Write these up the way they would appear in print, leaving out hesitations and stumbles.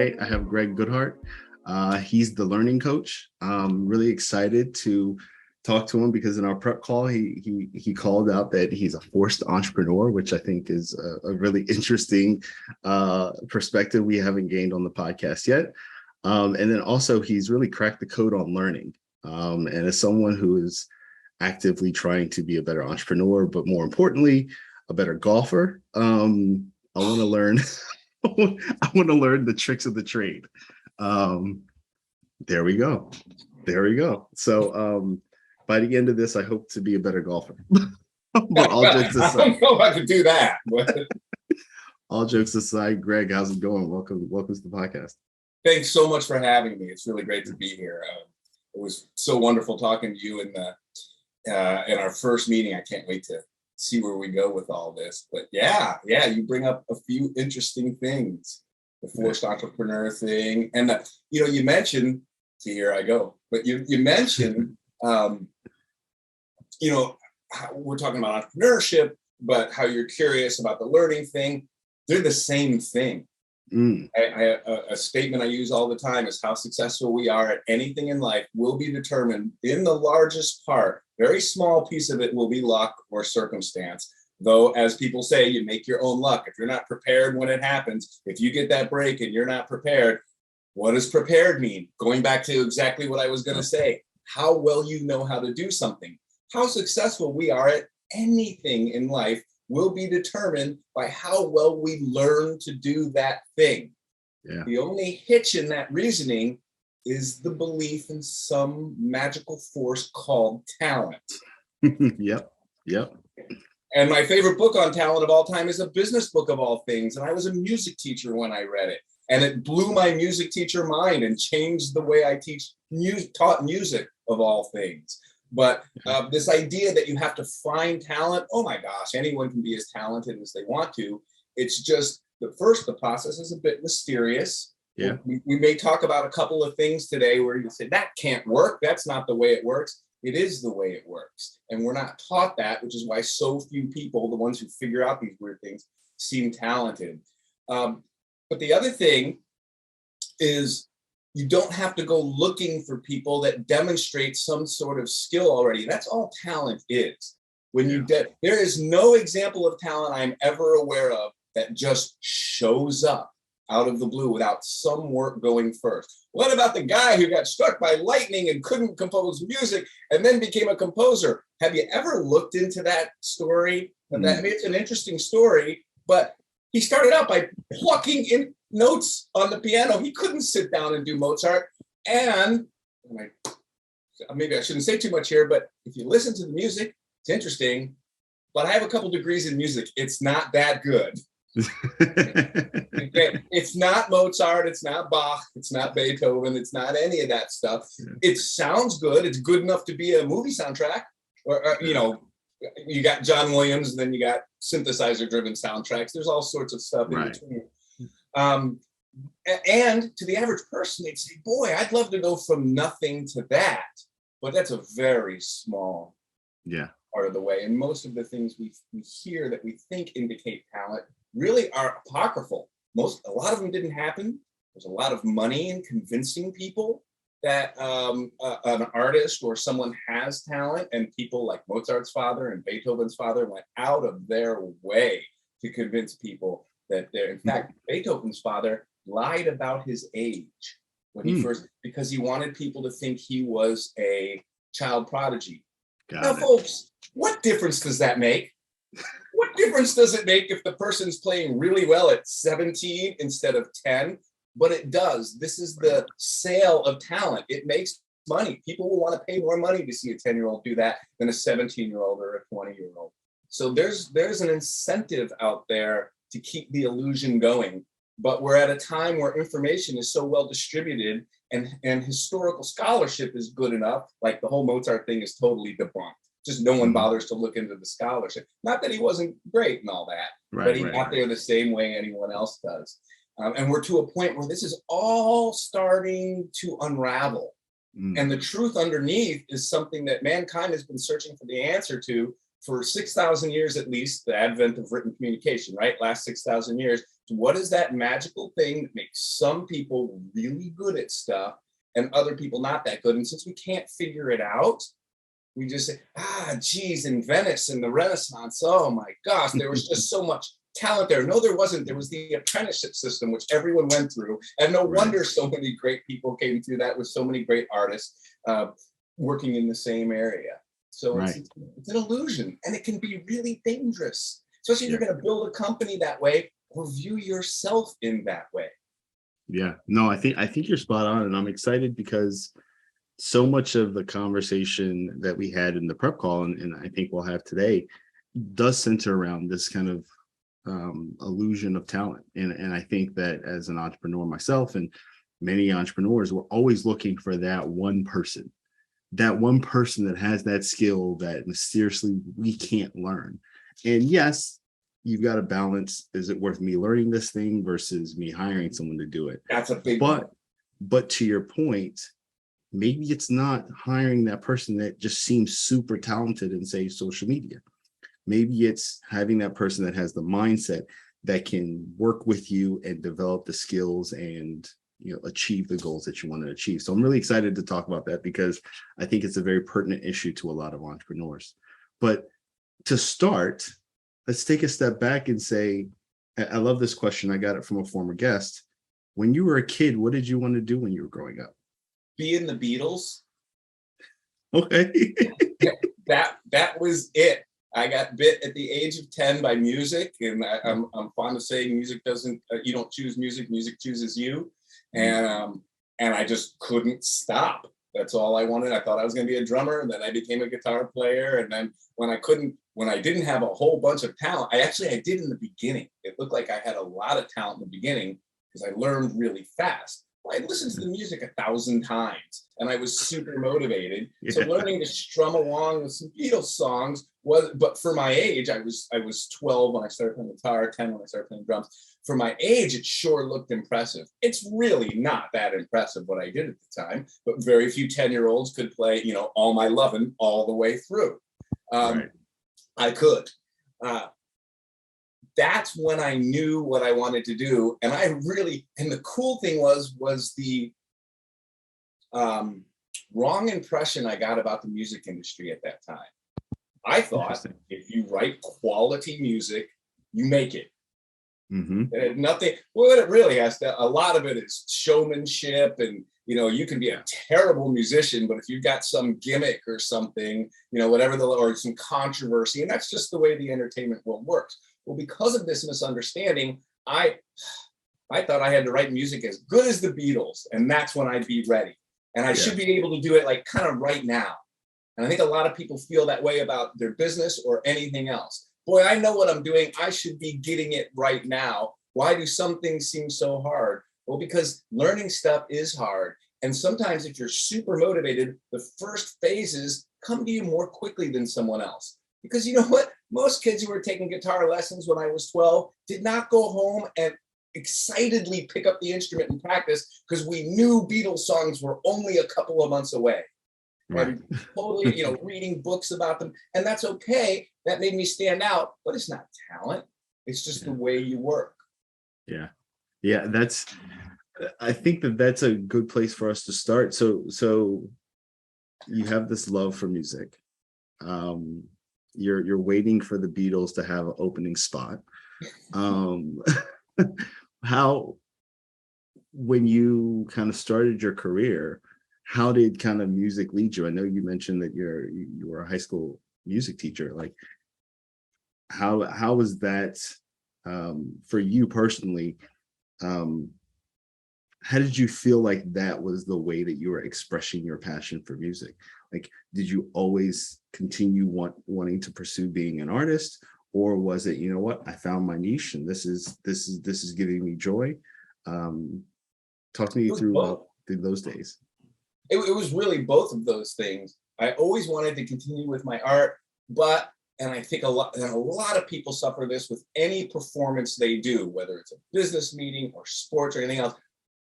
today I have Gregg Goodhart. He's the learning coach. I'm really excited to talk to him because in our prep call, he called out that he's a forced entrepreneur, which I think is a really interesting perspective we haven't gained on the podcast yet. And then also he's really cracked the code on learning. And as someone who is actively trying to be a better entrepreneur, but more importantly, a better golfer, I want to learn. I want to learn the tricks of the trade. There we go. So by the end of this, I hope to be a better golfer. But all jokes aside, I don't know how to do that. All jokes aside, Gregg, how's it going? Welcome to the podcast. Thanks so much for having me. It's really great to be here. It was so wonderful talking to you in our first meeting. I can't wait to see where we go with all this. But yeah, you bring up a few interesting things. The forced entrepreneur thing. And, you mentioned, see, here I go. But you mentioned, we're talking about entrepreneurship, but how you're curious about the learning thing. They're the same thing. A statement I use all the time is how successful we are at anything in life will be determined in the largest part. Very small piece of it will be luck or circumstance. Though, as people say, you make your own luck. If you're not prepared when it happens, if you get that break and you're not prepared, what does prepared mean? Going back to exactly what I was going to say, how well you know how to do something. How successful we are at anything in life will be determined by how well we learn to do that thing. Yeah. The only hitch in that reasoning is the belief in some magical force called talent. Yep. And my favorite book on talent of all time is A Business Book of All Things. And I was a music teacher when I read it. And it blew my music teacher mind and changed the way I taught music of all things. But this idea that you have to find talent, oh my gosh, anyone can be as talented as they want to. It's just the process is a bit mysterious. Yeah. We may talk about a couple of things today where you say that can't work. That's not the way it works. It is the way it works. And we're not taught that, which is why so few people, the ones who figure out these weird things, seem talented. But the other thing is you don't have to go looking for people that demonstrate some sort of skill already. That's all talent is. There is no example of talent I'm ever aware of that just shows up out of the blue without some work going first. What about the guy who got struck by lightning and couldn't compose music and then became a composer? Have you ever looked into that story? It's an interesting story, but he started out by plucking in notes on the piano. He couldn't sit down and do Mozart. And maybe I shouldn't say too much here, but if you listen to the music, it's interesting. But I have a couple degrees in music. It's not that good. Okay. It's not Mozart. It's not Bach. It's not Beethoven. It's not any of that stuff. Yeah. It sounds good. It's good enough to be a movie soundtrack. You got John Williams, and then you got synthesizer-driven soundtracks. There's all sorts of stuff in between. And to the average person, they'd say, boy, I'd love to go from nothing to that. But that's a very small part of the way. And most of the things we hear that we think indicate talent really are apocryphal. A lot of them didn't happen. There's a lot of money in convincing people that an artist or someone has talent, and people like Mozart's father and Beethoven's father went out of their way to convince people that in fact, Beethoven's father lied about his age when he first, because he wanted people to think he was a child prodigy. Folks, what difference does that make? What difference does it make if the person's playing really well at 17 instead of 10? But it does. This is the sale of talent. It makes money. People will want to pay more money to see a 10-year-old do that than a 17-year-old or a 20-year-old. So there's an incentive out there to keep the illusion going. But we're at a time where information is so well distributed and historical scholarship is good enough, like the whole Mozart thing is totally debunked. Just no one bothers to look into the scholarship. Not that he wasn't great and all that, but he got there the same way anyone else does. And we're to a point where this is all starting to unravel. And the truth underneath is something that mankind has been searching for the answer to for 6,000 years at least, the advent of written communication, right? Last 6,000 years. What is that magical thing that makes some people really good at stuff and other people not that good? And since we can't figure it out, we just say, geez, in Venice in the Renaissance, oh my gosh, there was just so much talent there. No, there wasn't. There was the apprenticeship system, which everyone went through. And no wonder so many great people came through that with so many great artists working in the same area. So it's an illusion, and it can be really dangerous, especially if you're going to build a company that way or view yourself in that way. Yeah, no, I think you're spot on, and I'm excited because so much of the conversation that we had in the prep call, and I think we'll have today, does center around this kind of illusion of talent. And I think that as an entrepreneur myself and many entrepreneurs, we're always looking for that one person that has that skill that mysteriously we can't learn. And yes, you've got to balance, is it worth me learning this thing versus me hiring someone to do it? That's a big but to your point, maybe it's not hiring that person that just seems super talented in, say, social media. Maybe it's having that person that has the mindset that can work with you and develop the skills and, achieve the goals that you want to achieve. So I'm really excited to talk about that because I think it's a very pertinent issue to a lot of entrepreneurs. But to start, let's take a step back and say, I love this question. I got it from a former guest. When you were a kid, what did you want to do when you were growing up? Be in the Beatles. Okay. that was it. I got bit at the age of 10 by music, and I'm fond of saying music doesn't. You don't choose music; music chooses you. And I just couldn't stop. That's all I wanted. I thought I was going to be a drummer, and then I became a guitar player. And then when I didn't have a whole bunch of talent, I did in the beginning. It looked like I had a lot of talent in the beginning because I learned really fast. Well, I listened to the music 1,000 times, and I was super motivated. Yeah. So learning to strum along with some Beatles songs but for my age, I was 12 when I started playing guitar, 10 when I started playing drums. For my age, it sure looked impressive. It's really not that impressive what I did at the time, but very few 10-year-olds could play, All My Lovin' all the way through. I could. That's when I knew what I wanted to do. And the cool thing was the wrong impression I got about the music industry at that time. I thought if you write quality music, you make it. Mm-hmm. And nothing, what it really has to, a lot of it is showmanship, and you can be a terrible musician, but if you've got some gimmick or something, whatever or some controversy, and that's just the way the entertainment world works. Well, because of this misunderstanding, I thought I had to write music as good as the Beatles, and that's when I'd be ready. And I should be able to do it like kind of right now. And I think a lot of people feel that way about their business or anything else. Boy, I know what I'm doing. I should be getting it right now. Why do some things seem so hard? Well, because learning stuff is hard. And sometimes if you're super motivated, the first phases come to you more quickly than someone else. Because you know what? Most kids who were taking guitar lessons when I was 12 did not go home and excitedly pick up the instrument and practice because we knew Beatles songs were only a couple of months away. Right. And totally, reading books about them. And that's okay. That made me stand out, but it's not talent. It's just the way you work. Yeah. Yeah. I think that's a good place for us to start. So you have this love for music. You're waiting for the Beatles to have an opening spot. How, when you kind of started your career, how did kind of music lead you? I know you mentioned that you were a high school music teacher. Like, how was that for you personally? How did you feel like that was the way that you were expressing your passion for music? Like, did you always continue wanting to pursue being an artist, or was it, I found my niche and this is giving me joy? Talk to me through those days. It was really both of those things. I always wanted to continue with my art, and I think a lot of people suffer this with any performance they do, whether it's a business meeting or sports or anything else.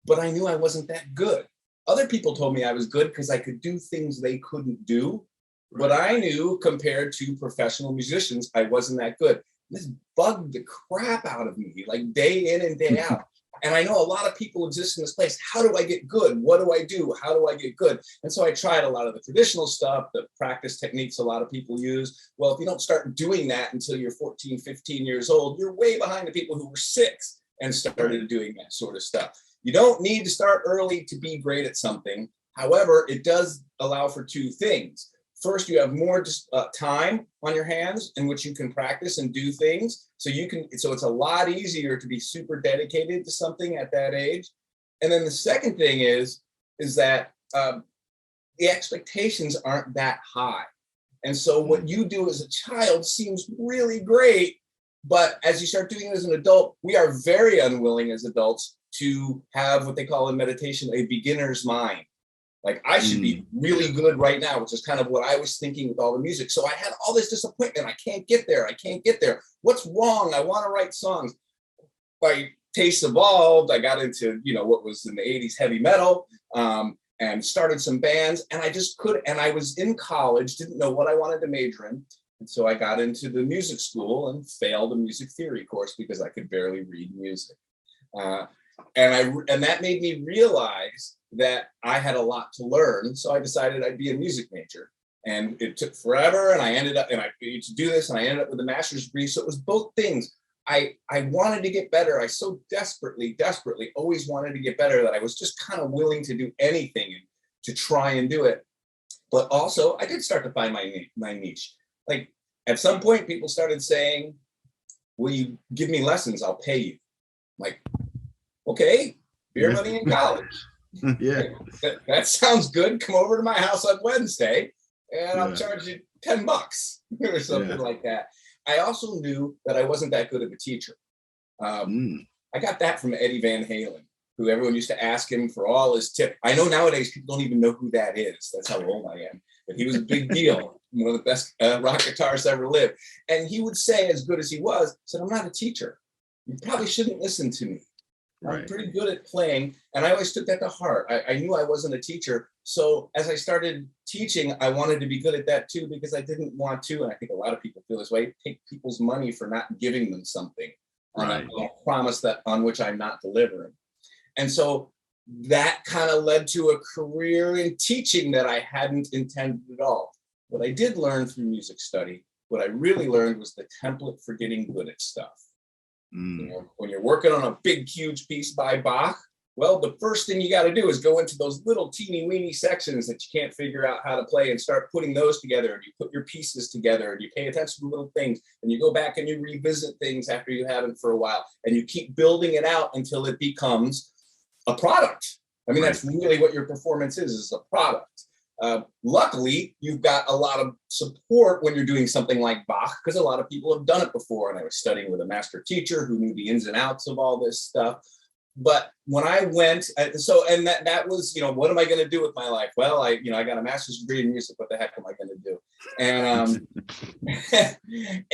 But I knew I wasn't that good. Other people told me I was good because I could do things they couldn't do. Right. But I knew compared to professional musicians, I wasn't that good. This bugged the crap out of me, like day in and day out. And I know a lot of people exist in this place. How do I get good? What do I do? How do I get good? And so I tried a lot of the traditional stuff, the practice techniques a lot of people use. Well, if you don't start doing that until you're 14, 15 years old, you're way behind the people who were 6 and started doing that sort of stuff. You don't need to start early to be great at something. However, it does allow for 2 things. First, you have more time on your hands in which you can practice and do things. So it's a lot easier to be super dedicated to something at that age. And then the second thing is that the expectations aren't that high. And so what you do as a child seems really great, but as you start doing it as an adult, we are very unwilling as adults to have what they call in meditation a beginner's mind. Like I should be really good right now, which is kind of what I was thinking with all the music. So I had all this disappointment. I can't get there. I can't get there. What's wrong? I want to write songs. My tastes evolved. I got into, what was in the 80s heavy metal, and started some bands. And I just could. And I was in college, didn't know what I wanted to major in. And so I got into the music school and failed a music theory course because I could barely read music. And that made me realize that I had a lot to learn. So I decided I'd be a music major. And it took forever. And I ended up, and I needed to do this, and I ended up with a master's degree. So it was both things. I wanted to get better. I so desperately always wanted to get better that I was just kind of willing to do anything to try and do it. But also, I did start to find my niche. Like at some point, people started saying, will you give me lessons? I'll pay you. I'm like, okay, beer money in college. Yeah, that sounds good. Come over to my house on Wednesday and I'll charge you $10 or something like that. I also knew that I wasn't that good of a teacher. I got that from Eddie Van Halen, who everyone used to ask him for all his tips. I know nowadays people don't even know who that is. That's how old I am. But he was a big deal, one of the best rock guitarists ever lived. And he would say, as good as he was, said, I'm not a teacher. You probably shouldn't listen to me. I'm pretty good at playing. And I always took that to heart. I knew I wasn't a teacher. So as I started teaching, I wanted to be good at that too, because I didn't want to, and I think a lot of people feel this way, take people's money for not giving them something on a promise that on which I'm not delivering. And so that kind of led to a career in teaching that I hadn't intended at all. What I did learn through music study, what I really learned was the template for getting good at stuff. When you're working on a big, huge piece by Bach, well, the first thing you got to do is go into those little teeny weeny sections that you can't figure out how to play and start putting those together. And you put your pieces together and you pay attention to little things and you go back and you revisit things after you haven't for a while and you keep building it out until it becomes a product. I mean, that's really what your performance is a product. Luckily, you've got a lot of support when you're doing something like Bach, because a lot of people have done it before. And I was studying with a master teacher who knew the ins and outs of all this stuff. But when I went, that was, what am I going to do with my life? Well, I got a master's degree in music. What the heck am I going to do? And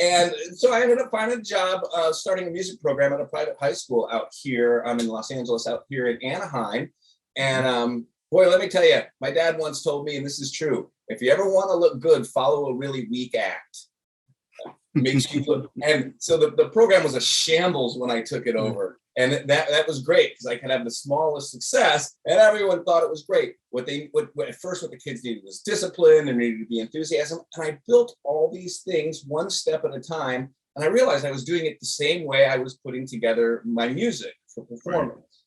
and so I ended up finding a job starting a music program at a private high school out here. I'm in Los Angeles, out here in Anaheim. And boy, let me tell you, my dad once told me, and this is true, if you ever want to look good, follow a really weak act. Makes you look. And so the program was a shambles when I took it over. And that was great because I could have the smallest success and everyone thought it was great. At first what the kids needed was discipline and needed to be enthusiasm. And I built all these things one step at a time. And I realized I was doing it the same way I was putting together my music for performance.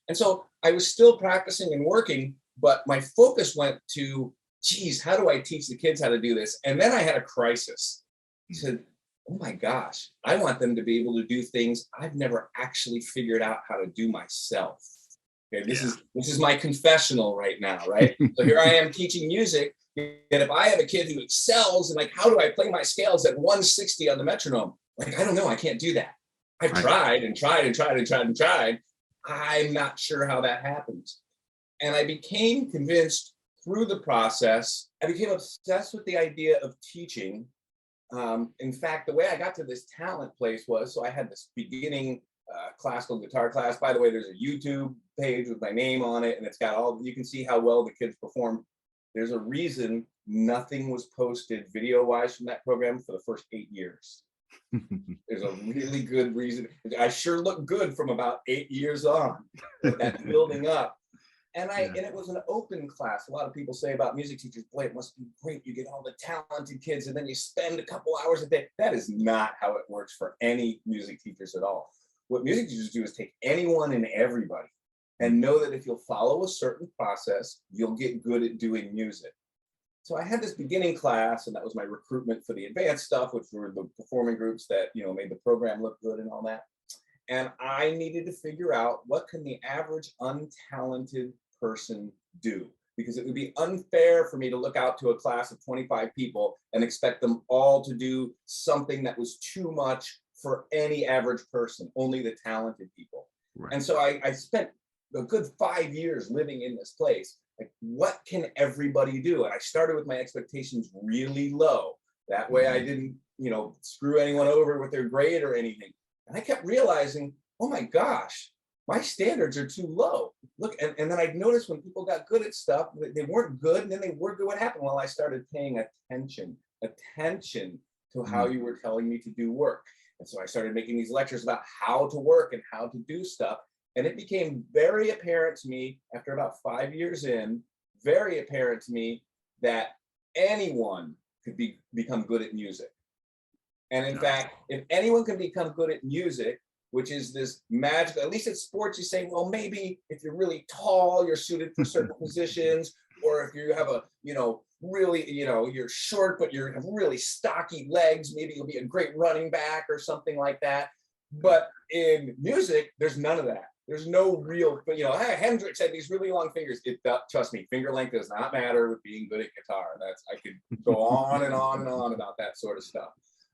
And so I was still practicing and working, but my focus went to, geez, how do I teach the kids how to do this? And then I had a crisis. I said, oh my gosh, I want them to be able to do things I've never actually figured out how to do myself. Okay, this is my confessional right now, right? So here I am teaching music, and if I have a kid who excels and like, how do I play my scales at 160 on the metronome? Like, I don't know, I can't do that. I've tried and tried and tried and tried and tried. I'm not sure how that happens. And I became convinced through the process, I became obsessed with the idea of teaching. In fact, the way I got to this talent place was, so I had this beginning classical guitar class. By the way, there's a YouTube page with my name on it, and it's got you can see how well the kids perform. There's a reason nothing was posted video-wise from that program for the first 8 years. There's a really good reason. I sure look good from about 8 years on, that building up. And it was an open class. A lot of people say about music teachers, boy, it must be great. You get all the talented kids and then you spend a couple hours a day. That is not how it works for any music teachers at all. What music teachers do is take anyone and everybody and know that if you'll follow a certain process, you'll get good at doing music. So I had this beginning class, and that was my recruitment for the advanced stuff, which were the performing groups that, made the program look good and all that. And I needed to figure out, what can the average untalented person do? Because it would be unfair for me to look out to a class of 25 people and expect them all to do something that was too much for any average person, only the talented people. Right. And so I spent a good 5 years living in this place. Like, what can everybody do? And I started with my expectations really low. That way I didn't, screw anyone over with their grade or anything. And I kept realizing, oh my gosh, my standards are too low. Look, and then I noticed when people got good at stuff, they weren't good, and then they were good. What happened? Well, I started paying attention to how you were telling me to do work. And so I started making these lectures about how to work and how to do stuff. And it became very apparent to me after about 5 years in, very apparent to me that anyone could become good at music. And in fact, if anyone can become good at music, which is this magical, at least at sports, you say, well, maybe if you're really tall, you're suited for certain positions, or if you have a, really, you're short, but you have really stocky legs, maybe you'll be a great running back or something like that. But in music, there's none of that. There's no real, hey, Hendrix had these really long fingers. Trust me, finger length does not matter with being good at guitar. I could go on and on and on about that sort of stuff.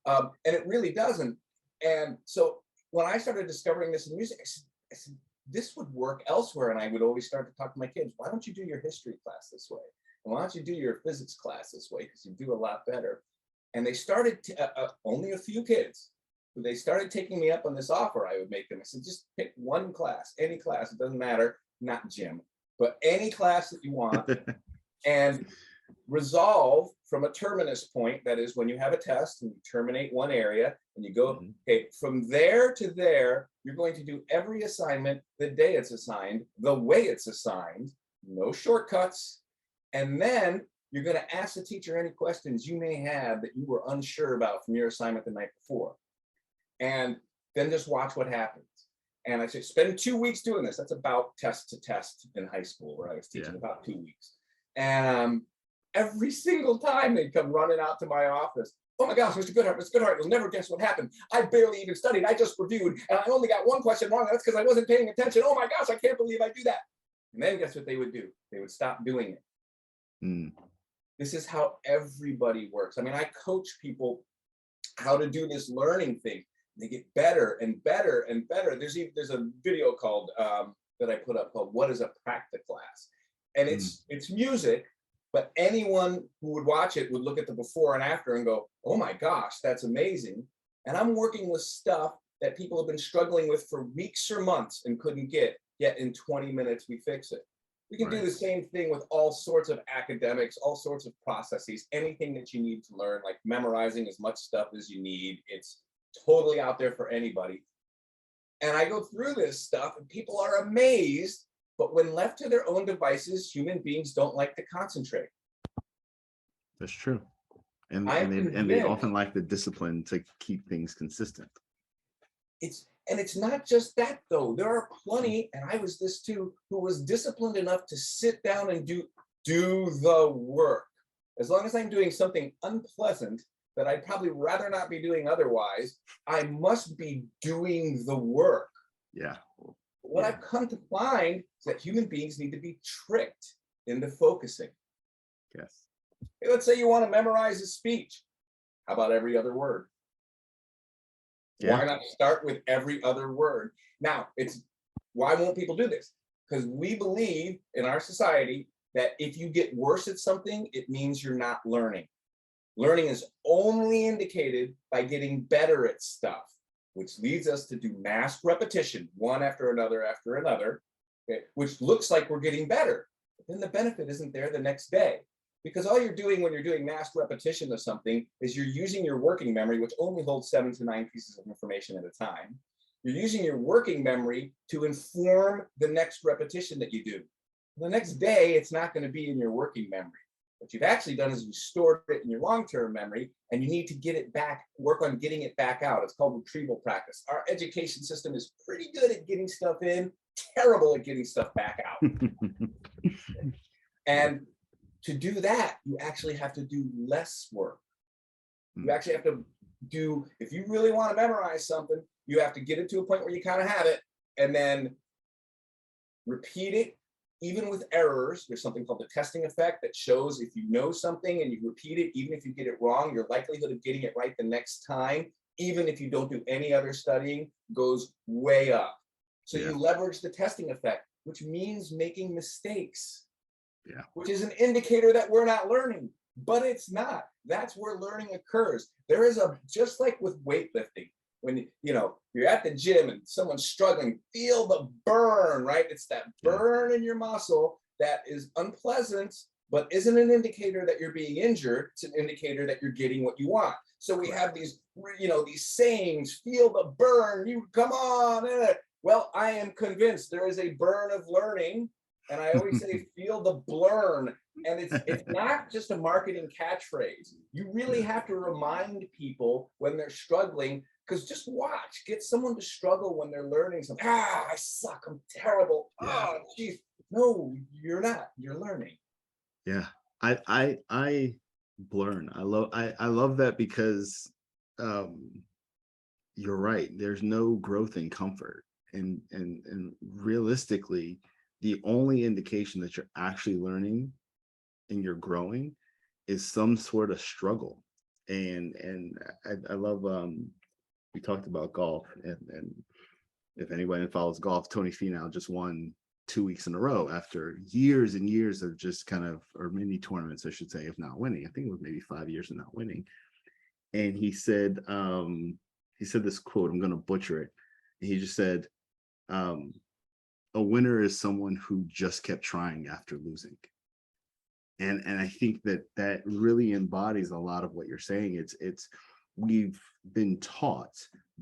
And it really doesn't. And so when I started discovering this in music, I said, this would work elsewhere. And I would always start to talk to my kids, why don't you do your history class this way? And why don't you do your physics class this way? Because you do a lot better. And they started, only a few kids, they started taking me up on this offer I would make them. I said, just pick one class, any class, it doesn't matter, not gym, but any class that you want, and resolve from a terminus point. That is, when you have a test and you terminate one area and you go, okay, from there to there, you're going to do every assignment the day it's assigned, the way it's assigned, no shortcuts. And then you're going to ask the teacher any questions you may have that you were unsure about from your assignment the night before. And then just watch what happens. And I said, spend 2 weeks doing this. That's about test to test in high school, where I was teaching about 2 weeks. And every single time they'd come running out to my office. Oh my gosh, Mr. Goodhart, you'll never guess what happened. I barely even studied. I just reviewed, and I only got one question wrong. That's because I wasn't paying attention. Oh my gosh, I can't believe I do that. And then guess what they would do? They would stop doing it. This is how everybody works. I mean, I coach people how to do this learning thing. They get better and better and better. There's a video called that I put up called "What is a Practice Class?" And it's music, but anyone who would watch it would look at the before and after and go, "Oh my gosh, that's amazing!" And I'm working with stuff that people have been struggling with for weeks or months and couldn't get. Yet in 20 minutes we fix it. We can do the same thing with all sorts of academics, all sorts of processes, anything that you need to learn, like memorizing as much stuff as you need. It's totally out there for anybody. And I go through this stuff and people are amazed, but when left to their own devices, human beings don't like to concentrate. That's true. And they often lack the discipline to keep things consistent. It's not just that though. There are plenty, and I was this too, who was disciplined enough to sit down and do the work. As long as I'm doing something unpleasant that I'd probably rather not be doing otherwise, I must be doing the work. Yeah. What I've come to find is that human beings need to be tricked into focusing. Yes. Hey, let's say you want to memorize a speech. How about every other word? Why not start with every other word? Now, why won't people do this? Because we believe in our society that if you get worse at something, it means you're not learning. Learning is only indicated by getting better at stuff, which leads us to do mass repetition, one after another, okay, which looks like we're getting better. But then the benefit isn't there the next day. Because all you're doing when you're doing mass repetition of something is you're using your working memory, which only holds 7 to 9 pieces of information at a time. You're using your working memory to inform the next repetition that you do. The next day, it's not going to be in your working memory. What you've actually done is you stored it in your long-term memory, and you need to get it back, work on getting it back out. It's called retrieval practice. Our education system is pretty good at getting stuff in, terrible at getting stuff back out. And to do that, you actually have to do less work. You actually have to do, if you really want to memorize something, you have to get it to a point where you kind of have it, and then repeat it, even with errors. There's something called the testing effect that shows if you know something and you repeat it, even if you get it wrong, your likelihood of getting it right the next time, even if you don't do any other studying, goes way up. So you leverage the testing effect, which means making mistakes, which is an indicator that we're not learning, but it's not. That's where learning occurs. There is a, just like with weightlifting, when you're at the gym and someone's struggling, feel the burn, right? It's that burn in your muscle that is unpleasant, but isn't an indicator that you're being injured. It's an indicator that you're getting what you want. So we have these, these sayings, feel the burn, you come on. Well, I am convinced there is a burn of learning. And I always say, feel the blurn. And it's not just a marketing catchphrase. You really have to remind people when they're struggling, because just watch, get someone to struggle when they're learning something. I suck, I'm terrible. Oh, geez. No, you're not, you're learning. Yeah, I blurn. I love that, because you're right. There's no growth in comfort. And realistically, the only indication that you're actually learning and you're growing is some sort of struggle. And I love, we talked about golf, and if anybody follows golf, Tony Finau just won 2 weeks in a row after years and years of just kind of, or mini tournaments, I should say, if not winning. I think it was maybe 5 years of not winning. And he said this quote, I'm going to butcher it. He just said, a winner is someone who just kept trying after losing. And I think that really embodies a lot of what you're saying. It's we've been taught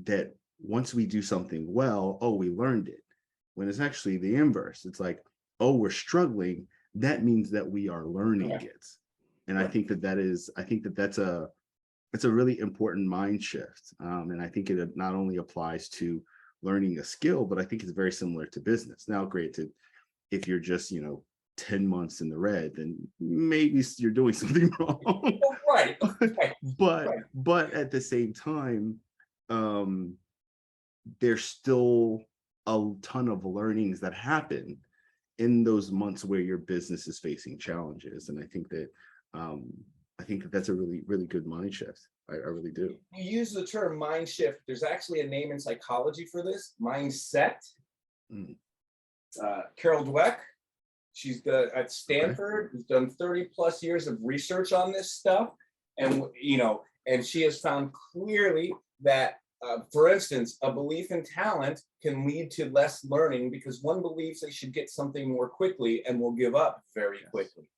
that once we do something well, we learned it, when it's actually the inverse. It's like, we're struggling, that means that we are learning it. And I think that's a really important mind shift. And I think it not only applies to learning a skill, but I think it's very similar to business. Now, granted, if you're just 10 months in the red, then maybe you're doing something wrong. Right. But at the same time, there's still a ton of learnings that happen in those months where your business is facing challenges. And I think that that's a really, really good mind shift. I really do. You use the term mind shift. There's actually a name in psychology for this, mindset. Carol Dweck, she's at Stanford, who's done 30 plus years of research on this stuff. And, and she has found clearly that, for instance, a belief in talent can lead to less learning, because one believes they should get something more quickly and will give up very quickly.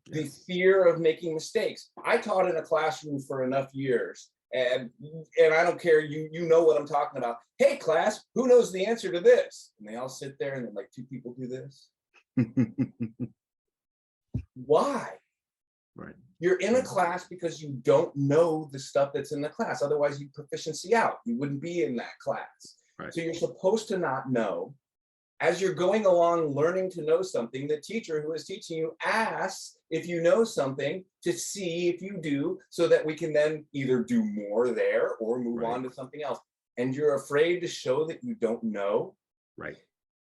The fear of making mistakes. I taught in a classroom for enough years, and I don't care, you know what I'm talking about. Hey class, who knows the answer to this? And they all sit there and they're like, 2 people do this. Why? Right. You're in a class because you don't know the stuff that's in the class. Otherwise, you'd proficiency out. You wouldn't be in that class. Right. So you're supposed to not know. As you're going along learning to know something, the teacher who is teaching you asks if you know something to see if you do, so that we can then either do more there or move on to something else. And you're afraid to show that you don't know. Right.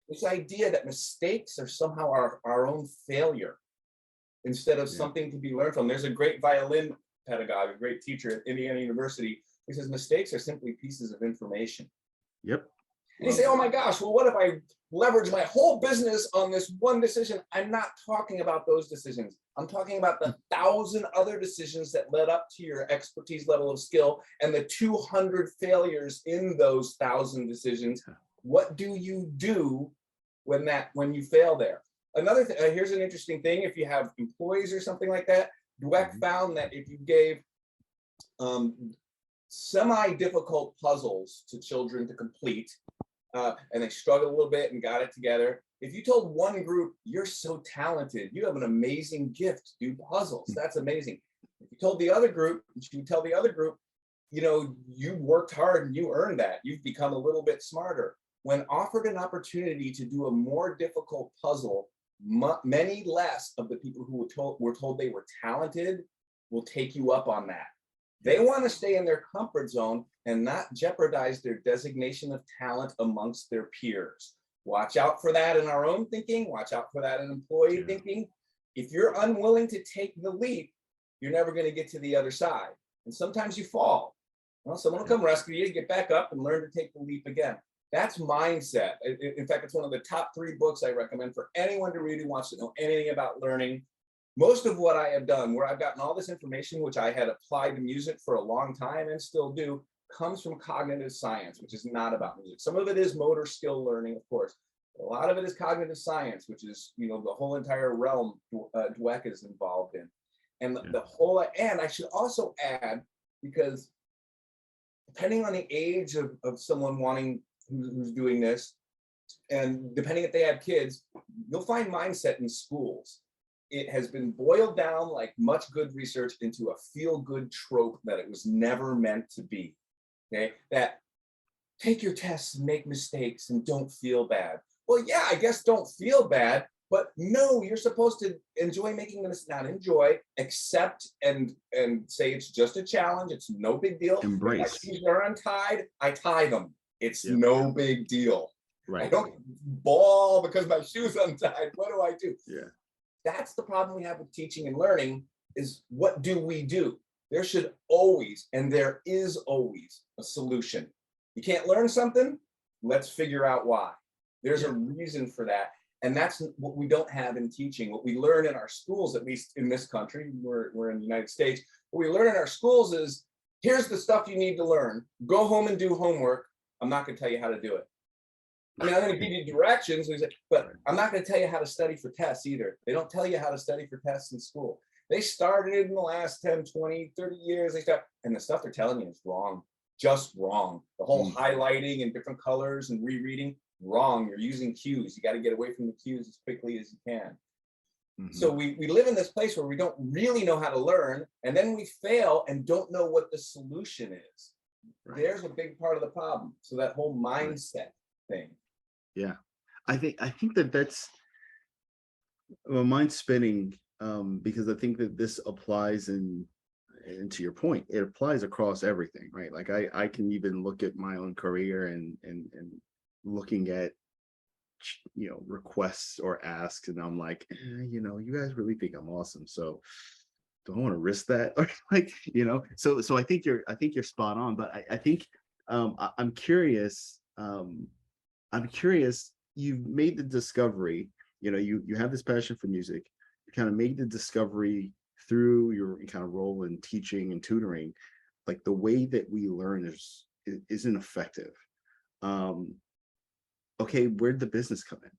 This idea that mistakes are somehow our own failure instead of something to be learned from. There's a great violin pedagogue, a great teacher at Indiana University, who says mistakes are simply pieces of information. Yep. And you say, oh my gosh, well, what if I leverage my whole business on this one decision? I'm not talking about those decisions. I'm talking about the 1,000 other decisions that led up to your expertise level of skill, and the 200 failures in those 1,000 decisions. What do you do when you fail there? Another thing, here's an interesting thing. If you have employees or something like that, Dweck found that if you gave semi-difficult puzzles to children to complete, and they struggled a little bit and got it together. If you told one group, you're so talented, you have an amazing gift to do puzzles, that's amazing. If you told the other group, you would tell the other group, you know, you worked hard and you earned that. You've become a little bit smarter. When offered an opportunity to do a more difficult puzzle, many less of the people who were told they were talented will take you up on that. They want to stay in their comfort zone and not jeopardize their designation of talent amongst their peers. Watch out for that in our own thinking. Watch out for that in employee thinking. If you're unwilling to take the leap, you're never going to get to the other side. And sometimes you fall. Well, someone will come rescue you, get back up and learn to take the leap again. That's mindset. In fact, it's one of the top 3 books I recommend for anyone to read who wants to know anything about learning. Most of what I have done, where I've gotten all this information, which I had applied to music for a long time and still do, comes from cognitive science, which is not about music. Some of it is motor skill learning, of course. A lot of it is cognitive science, which is, you know, the whole entire realm Dweck is involved in. And the whole, and I should also add, because depending on the age of someone who's doing this, and depending if they have kids, you'll find mindset in schools. It has been boiled down, like much good research, into a feel-good trope that it was never meant to be. Okay, that take your tests and make mistakes and don't feel bad. Well, yeah, I guess don't feel bad, but no, you're supposed to enjoy making them, not enjoy, accept and say it's just a challenge. It's no big deal. Embrace. If my shoes are untied, I tie them. It's no big deal. Right. I don't bawl because my shoes untied. What do I do? Yeah. That's the problem we have with teaching and learning, is what do we do? There should always, and there is always, a solution. You can't learn something? Let's figure out why. There's a reason for that. And that's what we don't have in teaching. What we learn in our schools, at least in this country, we're in the United States, what we learn in our schools is, here's the stuff you need to learn. Go home and do homework. I'm not going to tell you how to do it. I mean, I'm going to give you directions, but I'm not going to tell you how to study for tests either. They don't tell you how to study for tests in school. They started in the last 10, 20, 30 years, and the stuff they're telling you is wrong, just wrong. The whole highlighting in different colors and rereading, wrong. You're using cues. You got to get away from the cues as quickly as you can. So we live in this place where we don't really know how to learn, and then we fail and don't know what the solution is. There's a big part of the problem. So that whole mindset thing. Yeah, I think that's mind spinning, because I think that this applies and to your point, it applies across everything, right? Like I can even look at my own career and looking at, you know, requests or asks, and I'm like, you know, you guys really think I'm awesome, so do I want to risk that? Or like, you know, so I think you're spot on, but I think I'm curious. You've made the discovery, you know, you have this passion for music, you kind of made the discovery through your kind of role in teaching and tutoring, like the way that we learn isn't effective. Okay, where'd the business come in?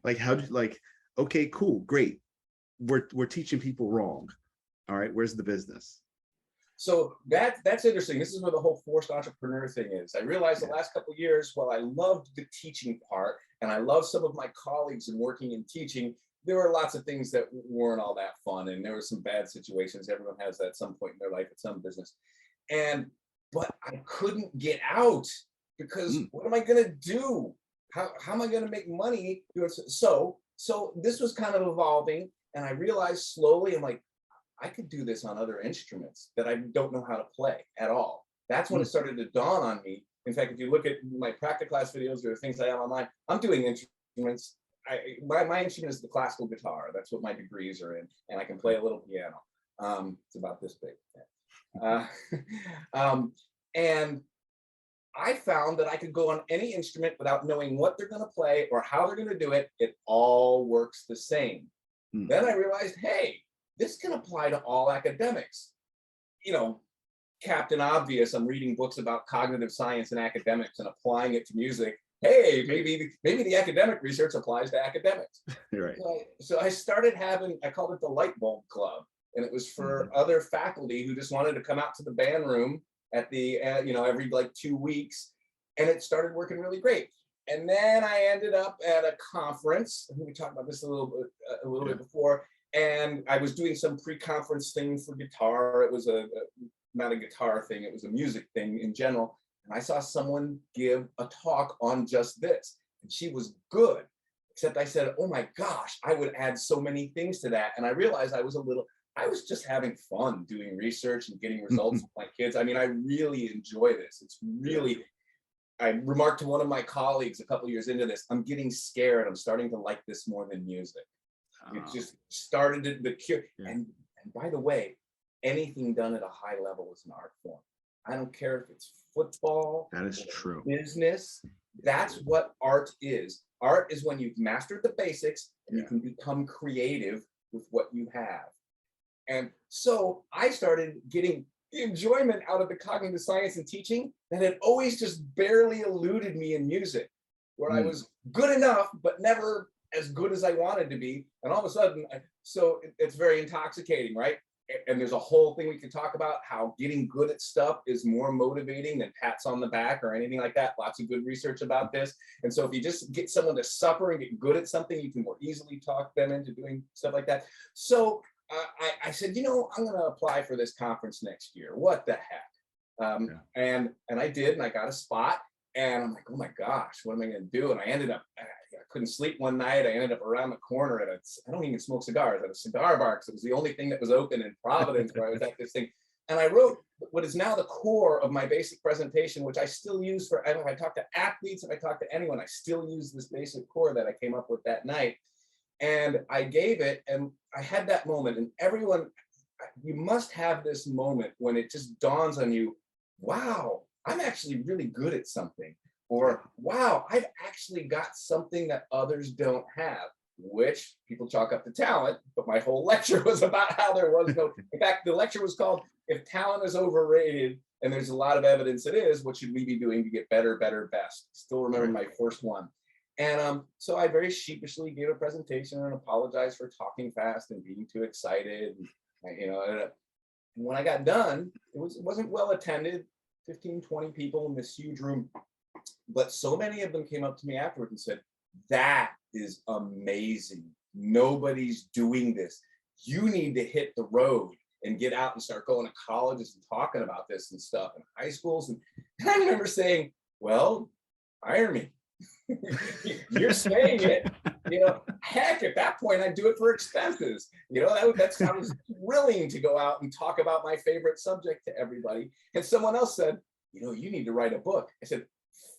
Like how did, like, okay, cool, great. We're teaching people wrong. All right, where's the business? So that's interesting. This is where the whole forced entrepreneur thing is. I realized the last couple of years, while I loved the teaching part, and I love some of my colleagues in working in teaching, there were lots of things that weren't all that fun, and there were some bad situations. Everyone has that at some point in their life at some business. But I couldn't get out, because what am I going to do? How am I going to make money? So this was kind of evolving, and I realized slowly, I'm like, I could do this on other instruments that I don't know how to play at all. That's when it started to dawn on me. In fact, if you look at my practice class videos or things I have online, I'm doing instruments. My instrument is the classical guitar. That's what my degrees are in, and I can play a little piano. It's about this big. And I found that I could go on any instrument without knowing what they're going to play or how they're going to do it. It all works the same. Then I realized, hey, this can apply to all academics. You know, Captain Obvious, I'm reading books about cognitive science and academics and applying it to music. hey, maybe the academic research applies to academics. Right. So I started having, I called it the light bulb club, and it was for other faculty who just wanted to come out to the band room at the every like 2 weeks, and it started working really great. And then I ended up at a conference. I think we talked about this a little bit before, and I was doing some pre-conference thing for guitar. It was not a guitar thing, it was a music thing in general. And I saw someone give a talk on just this, and she was good. Except I said, oh my gosh, I would add so many things to that. And I realized I was just having fun doing research and getting results with my kids. I mean, I really enjoy this. It's really, I remarked to one of my colleagues a couple years into this, I'm getting scared. I'm starting to like this more than music. It just started the cure. And by the way, anything done at a high level is an art form. I don't care if it's football, that is true, business. That's what art is. Art is when you've mastered the basics and you can become creative with what you have. And so I started getting enjoyment out of the cognitive science and teaching that had always just barely eluded me in music, where I was good enough, but never as good as I wanted to be. And all of a sudden, so it's very intoxicating, right? And there's a whole thing we could talk about, how getting good at stuff is more motivating than pats on the back or anything like that. Lots of good research about this. And so if you just get someone to suffer and get good at something, you can more easily talk them into doing stuff like that. So I said, I'm going to apply for this conference next year. What the heck? And I did, and I got a spot. And I'm like, oh my gosh, what am I going to do? And I ended up, I couldn't sleep one night. I ended up around the corner at I don't even smoke cigars, at a cigar bar, because it was the only thing that was open in Providence where I was at this thing. And I wrote what is now the core of my basic presentation, which I still use for, if I talk to athletes, if I talk to anyone, I still use this basic core that I came up with that night. And I gave it, and I had that moment, and everyone, you must have this moment when it just dawns on you, wow, I'm actually really good at something, or wow, I've actually got something that others don't have, which people chalk up to talent. But my whole lecture was about how there was no, in fact, the lecture was called, If Talent is Overrated, and there's a lot of evidence it is, what should we be doing to get better, better, best? Still remember my first one. And so I very sheepishly gave a presentation and apologized for talking fast and being too excited. And when I got done, it wasn't well attended, 15, 20 people in this huge room. But so many of them came up to me afterwards and said, that is amazing. Nobody's doing this. You need to hit the road and get out and start going to colleges and talking about this and stuff in high schools. And I remember saying, well, hire me. You're saying it, heck, at that point I'd do it for expenses. That's I was willing to go out and talk about my favorite subject to everybody. And someone else said, you need to write a book. I said,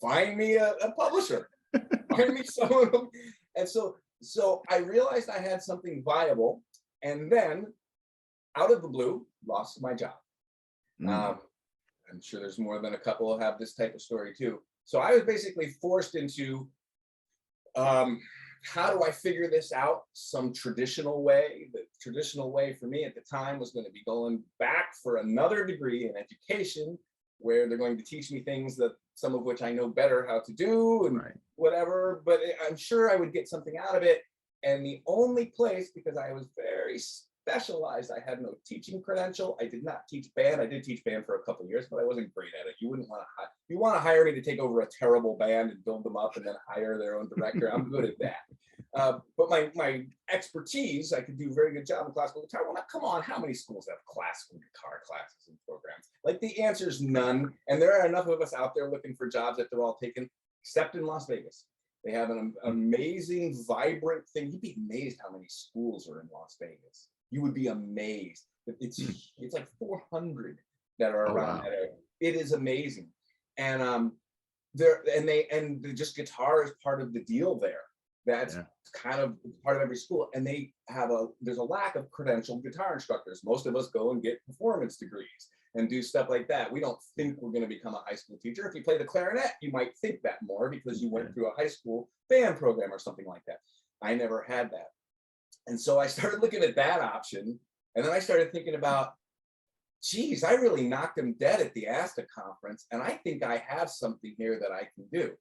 find me a publisher. Find me someone. And so I realized I had something viable, and then out of the blue, lost my job. I'm sure there's more than a couple who have this type of story too. So I was basically forced into, how do I figure this out? Some traditional way. The traditional way for me at the time was going to be going back for another degree in education, where they're going to teach me things that some of which I know better how to do and whatever, but I'm sure I would get something out of it. And the only place, because I was very specialized, I had no teaching credential. I did not teach band. I did teach band for a couple of years, but I wasn't great at it. You wouldn't want to you want to hire me to take over a terrible band and build them up and then hire their own director. I'm good at that. But my expertise, I could do a very good job in classical guitar. Well, now, come on, how many schools have classical guitar classes and programs? Like, the answer is none. And there are enough of us out there looking for jobs that they're all taken, except in Las Vegas. They have an amazing, vibrant thing. You'd be amazed how many schools are in Las Vegas. You would be amazed. It's like 400 that are around that area. It is amazing. And just guitar is part of the deal there. That's kind of part of every school. And they have there's a lack of credentialed guitar instructors. Most of us go and get performance degrees and do stuff like that. We don't think we're going to become a high school teacher. If you play the clarinet, you might think that more because you went through a high school band program or something like that. I never had that. And so I started looking at that option. And then I started thinking about, geez, I really knocked them dead at the ASTA conference. And I think I have something here that I can do.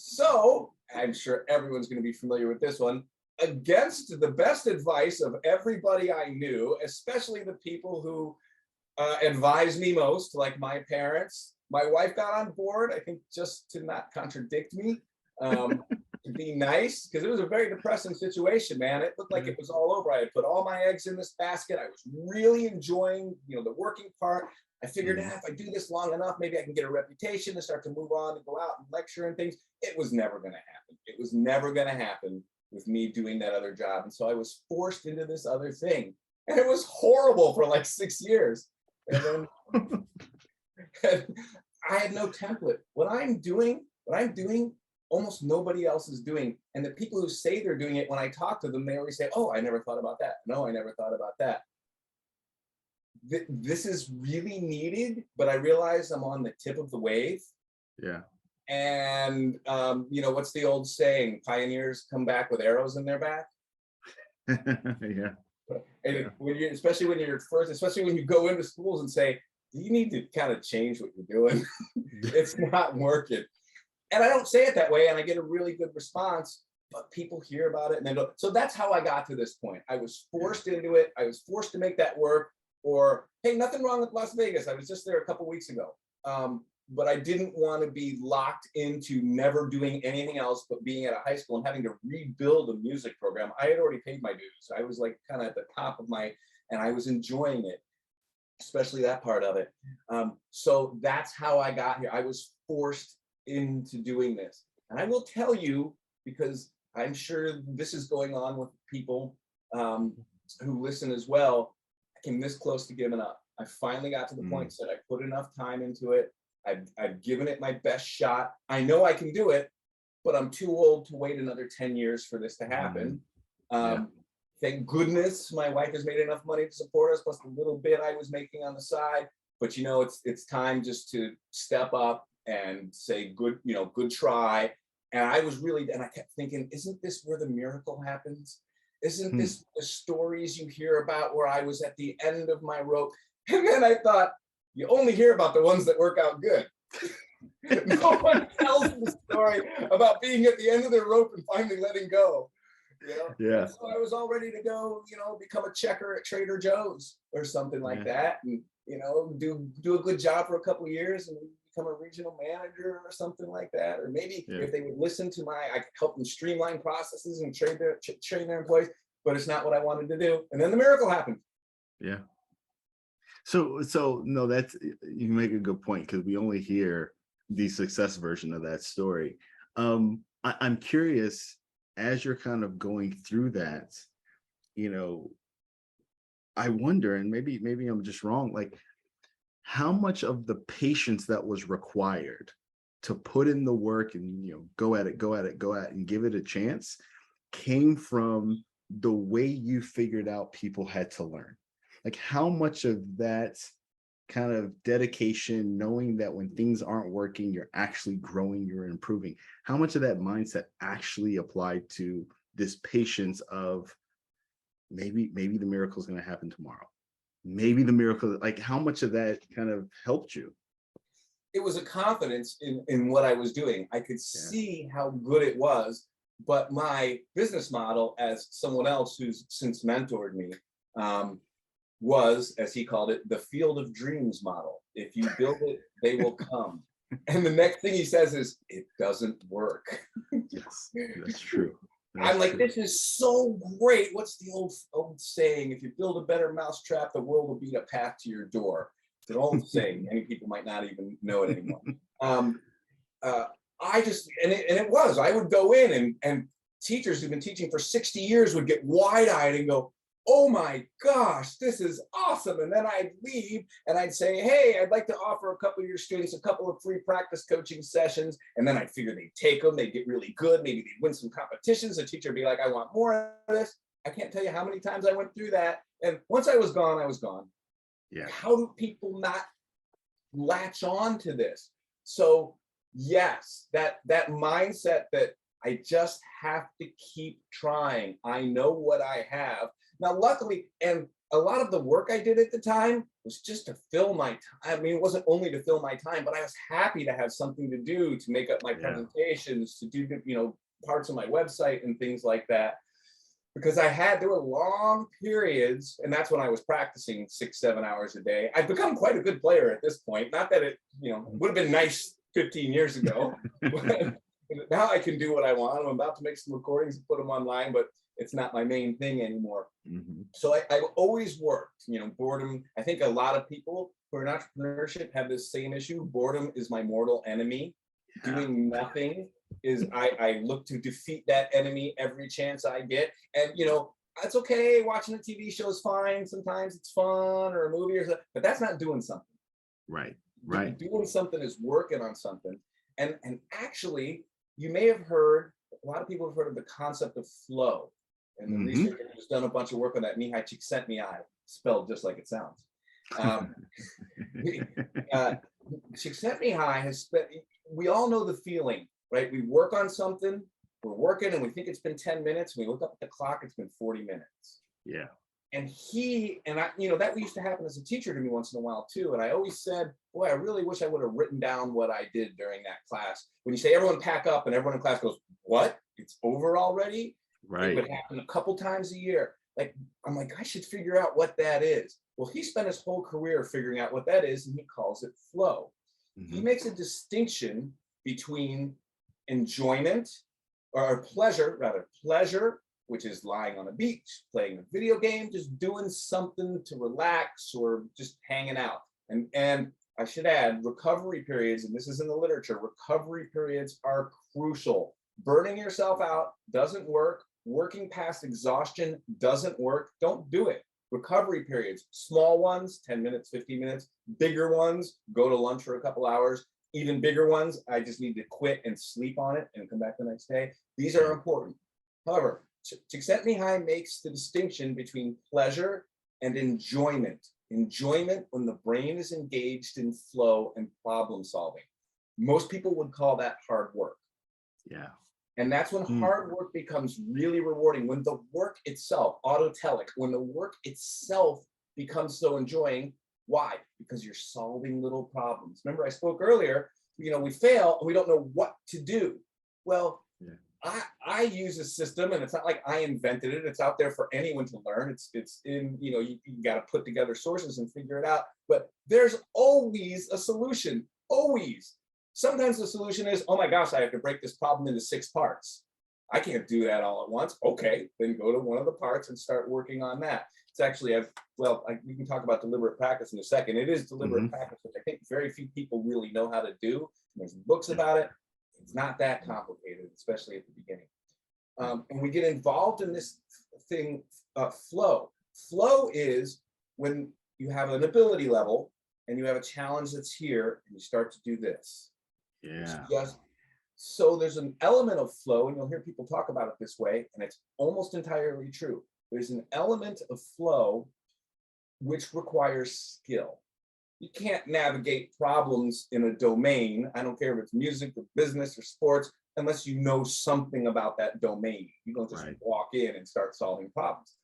So I'm sure everyone's going to be familiar with this one. Against the best advice of everybody I knew, especially the people who advised me most, like my parents, my wife got on board, I think just to not contradict me, to be nice, because it was a very depressing situation, man. It looked like it was all over. I had put all my eggs in this basket. I was really enjoying, the working part. I figured, if I do this long enough, maybe I can get a reputation and start to move on and go out and lecture and things. It was never going to happen. It was never going to happen with me doing that other job. And so I was forced into this other thing. And it was horrible for like 6 years. And then I had no template. What I'm doing, almost nobody else is doing. And the people who say they're doing it, when I talk to them, they always say, oh, I never thought about that. No, I never thought about that. This is really needed, but I realize I'm on the tip of the wave. Yeah. And what's the old saying? Pioneers come back with arrows in their back. Yeah. And especially when you go into schools and say, you need to kind of change what you're doing. It's not working. And I don't say it that way, and I get a really good response, but people hear about it and then go. So that's how I got to this point. I was forced into it. I was forced to make that work. Or, hey, nothing wrong with Las Vegas. I was just there a couple weeks ago. But I didn't want to be locked into never doing anything else but being at a high school and having to rebuild a music program. I had already paid my dues. I was like kind of at the top of and I was enjoying it, especially that part of it. So that's how I got here. I was forced into doing this. And I will tell you, because I'm sure this is going on with people who listen as well, I came this close to giving up. I finally got to the point that I put enough time into it. I've given it my best shot. I know I can do it, but I'm too old to wait another 10 years for this to happen. Thank goodness my wife has made enough money to support us, plus the little bit I was making on the side. But it's time just to step up and say good try. And I kept thinking, isn't this where the miracle happens? Isn't this the stories you hear about where I was at the end of my rope? And then I thought, you only hear about the ones that work out good. No one tells the story about being at the end of their rope and finally letting go. Yeah. So I was all ready to go, become a checker at Trader Joe's or something like that, and do a good job for a couple of years and become a regional manager or something like that. Or maybe if they would listen to I could help them streamline processes and train their employees. But it's not what I wanted to do. And then the miracle happened. Yeah. So no, you make a good point, because we only hear the success version of that story. I'm curious, as you're kind of going through that, I wonder, and maybe I'm just wrong, like how much of the patience that was required to put in the work and go at it and give it a chance came from the way you figured out people had to learn. Like how much of that kind of dedication, knowing that when things aren't working, you're actually growing, you're improving, how much of that mindset actually applied to this patience of maybe the miracle is going to happen tomorrow? Maybe the miracle, like how much of that kind of helped you? It was a confidence in what I was doing. I could see how good it was, but my business model, as someone else who's since mentored me, was, as he called it, the field of dreams model. If you build it, they will come. And the next thing he says is, it doesn't work. Yes, that's true. I'm like, this is so great. What's the old saying? If you build a better mousetrap, the world will be a path to your door. It's an old saying. Many people might not even know it anymore. I would go in and teachers who've been teaching for 60 years would get wide-eyed and go, oh my gosh, this is awesome. And then I'd leave and I'd say, hey, I'd like to offer a couple of your students a couple of free practice coaching sessions. And then I'd figure they'd take them, they'd get really good. Maybe they'd win some competitions. The teacher would be like, I want more of this. I can't tell you how many times I went through that. And once I was gone, I was gone. Yeah. How do people not latch on to this? So yes, that mindset that I just have to keep trying. I know what I have. Now, luckily, and a lot of the work I did at the time was just to fill my time. I mean, it wasn't only to fill my time, but I was happy to have something to do, to make up my presentations, to do, parts of my website and things like that. Because there were long periods, and that's when I was practicing 6-7 hours a day. I've become quite a good player at this point. Not that it, would have been nice 15 years ago. But now I can do what I want. I'm about to make some recordings and put them online, but it's not my main thing anymore. So I've always worked, boredom. I think a lot of people who are in entrepreneurship have this same issue. Boredom is my mortal enemy. Doing nothing is, I look to defeat that enemy every chance I get. And, it's okay. Watching a TV show is fine. Sometimes it's fun, or a movie or something, but that's not doing something. Right. Doing something is working on something. And actually, you may have heard, a lot of people have heard of the concept of flow. And the researcher who's done a bunch of work on that, Mihai Csikszentmihalyi, spelled just like it sounds. Csikszentmihalyi has spent, we all know the feeling, right? We work on something, we're working, and we think it's been 10 minutes. We look up at the clock, it's been 40 minutes. Yeah. And that used to happen as a teacher to me once in a while too. And I always said, boy, I really wish I would have written down what I did during that class. When you say everyone pack up and everyone in class goes, what? It's over already? Right. It would happen a couple times a year. I'm like, I should figure out what that is. Well, he spent his whole career figuring out what that is, and he calls it flow. He makes a distinction between enjoyment, or pleasure, which is lying on a beach, playing a video game, just doing something to relax, or just hanging out. And I should add, recovery periods, and this is in the literature, recovery periods are crucial. Burning yourself out doesn't work. Working past exhaustion doesn't work. Don't do it. Recovery periods, small ones, 10 minutes, 15 minutes, bigger ones, go to lunch for a couple hours, even bigger ones, I just need to quit and sleep on it and come back the next day. These are important. However, Csikszentmihalyi makes the distinction between pleasure and enjoyment. Enjoyment when the brain is engaged in flow and problem solving. Most people would call that hard work. Yeah. And that's when hard work becomes really rewarding, when the work itself, autotelic, when the work itself becomes so enjoying. Why? Because you're solving little problems. Remember, I spoke earlier, we fail and we don't know what to do. Well, I use a system, and it's not like I invented it. It's out there for anyone to learn. It's in, you got to put together sources and figure it out. But there's always a solution, always. Sometimes the solution is, oh my gosh, I have to break this problem into 6 parts. I can't do that all at once. Okay, then go to one of the parts and start working on that. It's actually, we can talk about deliberate practice in a second. It is deliberate practice, which I think very few people really know how to do. There's books about it. It's not that complicated, especially at the beginning. And we get involved in this thing, flow. Flow is when you have an ability level and you have a challenge that's here, and you start to do this. Yeah. So there's an element of flow, and you'll hear people talk about it this way, and it's almost entirely true. There's an element of flow which requires skill. You can't navigate problems in a domain, I don't care if it's music or business or sports, unless you know something about that domain. You don't just walk in and start solving problems.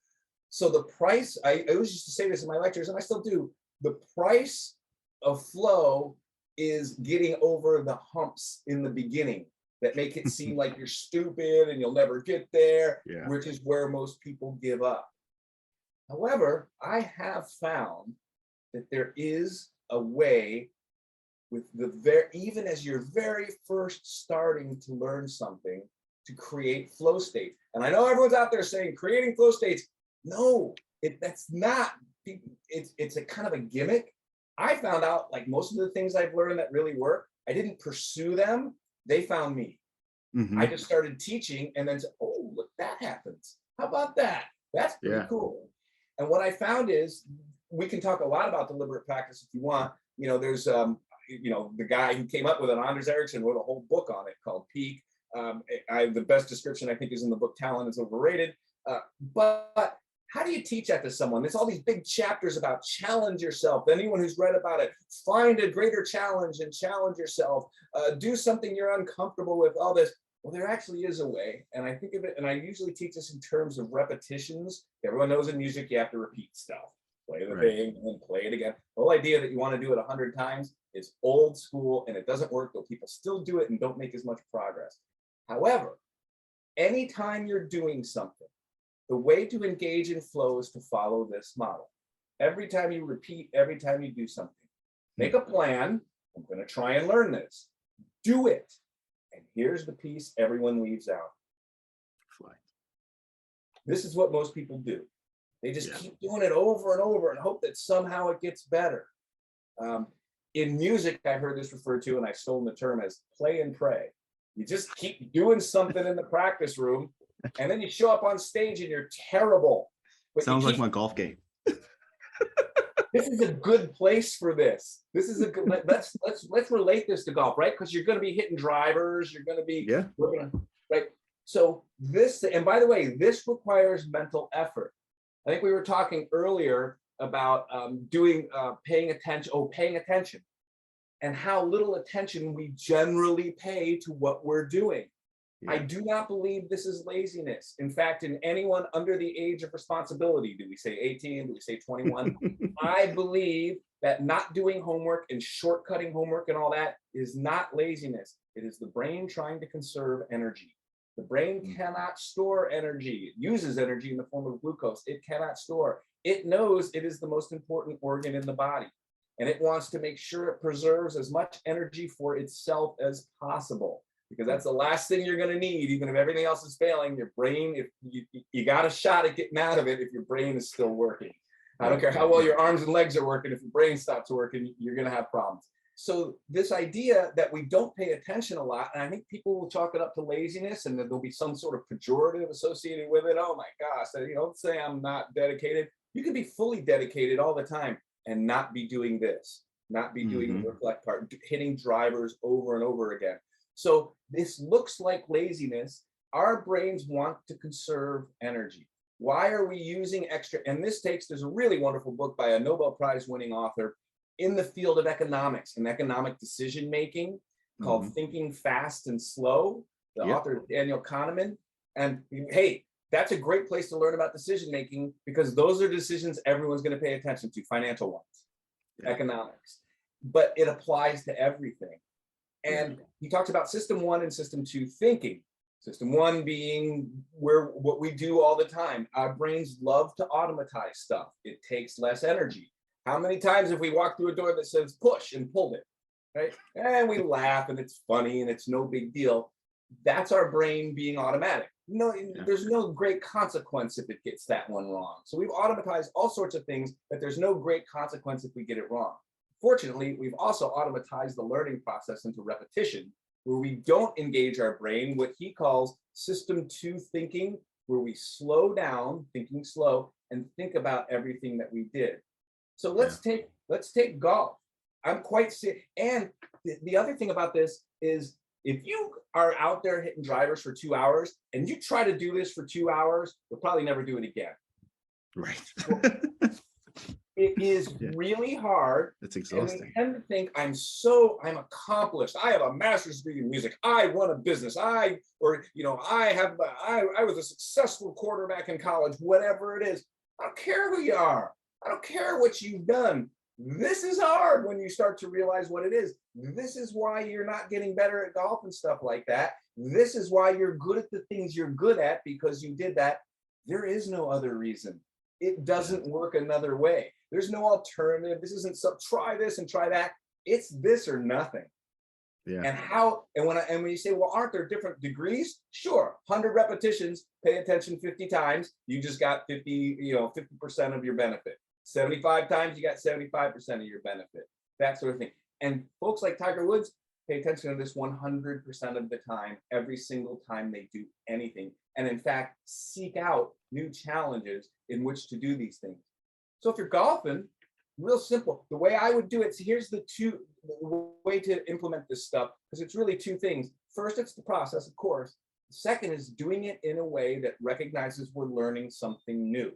So the price, I always used to say this in my lectures, and I still do, the price of flow is getting over the humps in the beginning that make it seem like you're stupid and you'll never get there, which is where most people give up. However, I have found that there is a way with even as you're very first starting to learn something, to create flow states. And I know everyone's out there saying creating flow states. No, that's not, it's a kind of a gimmick. I found out, like most of the things I've learned that really work, I didn't pursue them. They found me. I just started teaching and then said, oh, look, that happens. How about that? That's pretty cool. And what I found is, we can talk a lot about deliberate practice if you want. There's, the guy who came up with it, Anders Ericsson, wrote a whole book on it called Peak. The best description I think is in the book Talent is Overrated. But how do you teach that to someone? There's all these big chapters about challenge yourself. Anyone who's read about it, find a greater challenge and challenge yourself. Do something you're uncomfortable with, all this. Well, there actually is a way. And I think of it, and I usually teach this in terms of repetitions. Everyone knows in music, you have to repeat stuff. Play the thing and then play it again. The whole idea that you want to do it 100 times is old school and it doesn't work, though people still do it and don't make as much progress. However, anytime you're doing something, the way to engage in flow is to follow this model. Every time you repeat, every time you do something, make a plan. I'm going to try and learn this. Do it. And here's the piece everyone leaves out. Flight. This is what most people do. They just keep doing it over and over and hope that somehow it gets better. In music, I've heard this referred to, and I've stolen the term as play and pray. You just keep doing something in the practice room, and then you show up on stage and you're terrible. Sounds like my golf game. This is a good place for this. This is a good. Let's relate this to golf, right? Because you're going to be hitting drivers. You're going to be right. So this, and by the way, this requires mental effort. I think we were talking earlier about paying attention, and how little attention we generally pay to what we're doing. Yeah. I do not believe this is laziness. In fact, in anyone under the age of responsibility, do we say 18? Do we say 21? I believe that not doing homework and shortcutting homework and all that is not laziness. It is the brain trying to conserve energy. The brain cannot store energy. It uses energy in the form of glucose. It cannot store. It knows it is the most important organ in the body, and it wants to make sure it preserves as much energy for itself as possible, because that's the last thing you're going to need. Even if everything else is failing, your brain, if you got a shot at getting out of it if your brain is still working. I don't care how well your arms and legs are working. If your brain stops working, you're going to have problems. So this idea that we don't pay attention a lot, and I think people will chalk it up to laziness, and there'll be some sort of pejorative associated with it. Oh my gosh, don't say I'm not dedicated. You can be fully dedicated all the time and not be doing this, not be doing the reflect part, hitting drivers over and over again. So this looks like laziness. Our brains want to conserve energy. Why are we using extra? And there's a really wonderful book by a Nobel Prize winning author in the field of economics and economic decision making called Thinking Fast and Slow. The author is Daniel Kahneman. And hey, that's a great place to learn about decision making, because those are decisions everyone's going to pay attention to, financial ones, economics. But it applies to everything. And he talks about system 1 and system 2 thinking. System 1 being what we do all the time. Our brains love to automatize stuff. It takes less energy. How many times have we walked through a door that says push and pulled it, right? And we laugh and it's funny and it's no big deal. That's our brain being automatic. There's no great consequence if it gets that one wrong. So we've automatized all sorts of things that there's no great consequence if we get it wrong. Fortunately, we've also automatized the learning process into repetition, where we don't engage our brain, what he calls system 2 thinking, where we slow down, thinking slow, and think about everything that we did. So let's take golf. I'm quite sick. And the other thing about this is, if you are out there hitting drivers for 2 hours and you try to do this for 2 hours, you'll probably never do it again. Right. It is really hard. It's exhausting. And we tend to think I'm accomplished. I have a master's degree in music. I run a business. I was a successful quarterback in college, whatever it is. I don't care who you are. I don't care what you've done. This is hard when you start to realize what it is. This is why you're not getting better at golf and stuff like that. This is why you're good at the things you're good at, because you did that. There is no other reason. It doesn't work another way. There's no alternative. This isn't try this and try that. It's this or nothing. Yeah. And when you say, well, aren't there different degrees? Sure. 100 repetitions, pay attention 50 times, you just got 50% of your benefit. 75 times, you got 75% of your benefit, that sort of thing. And folks like Tiger Woods pay attention to this 100% of the time, every single time they do anything. And in fact, seek out new challenges in which to do these things. So if you're golfing, real simple, the way I would do it, so here's the way to implement this stuff, because it's really 2 things. First, it's the process, of course. The second is doing it in a way that recognizes we're learning something new.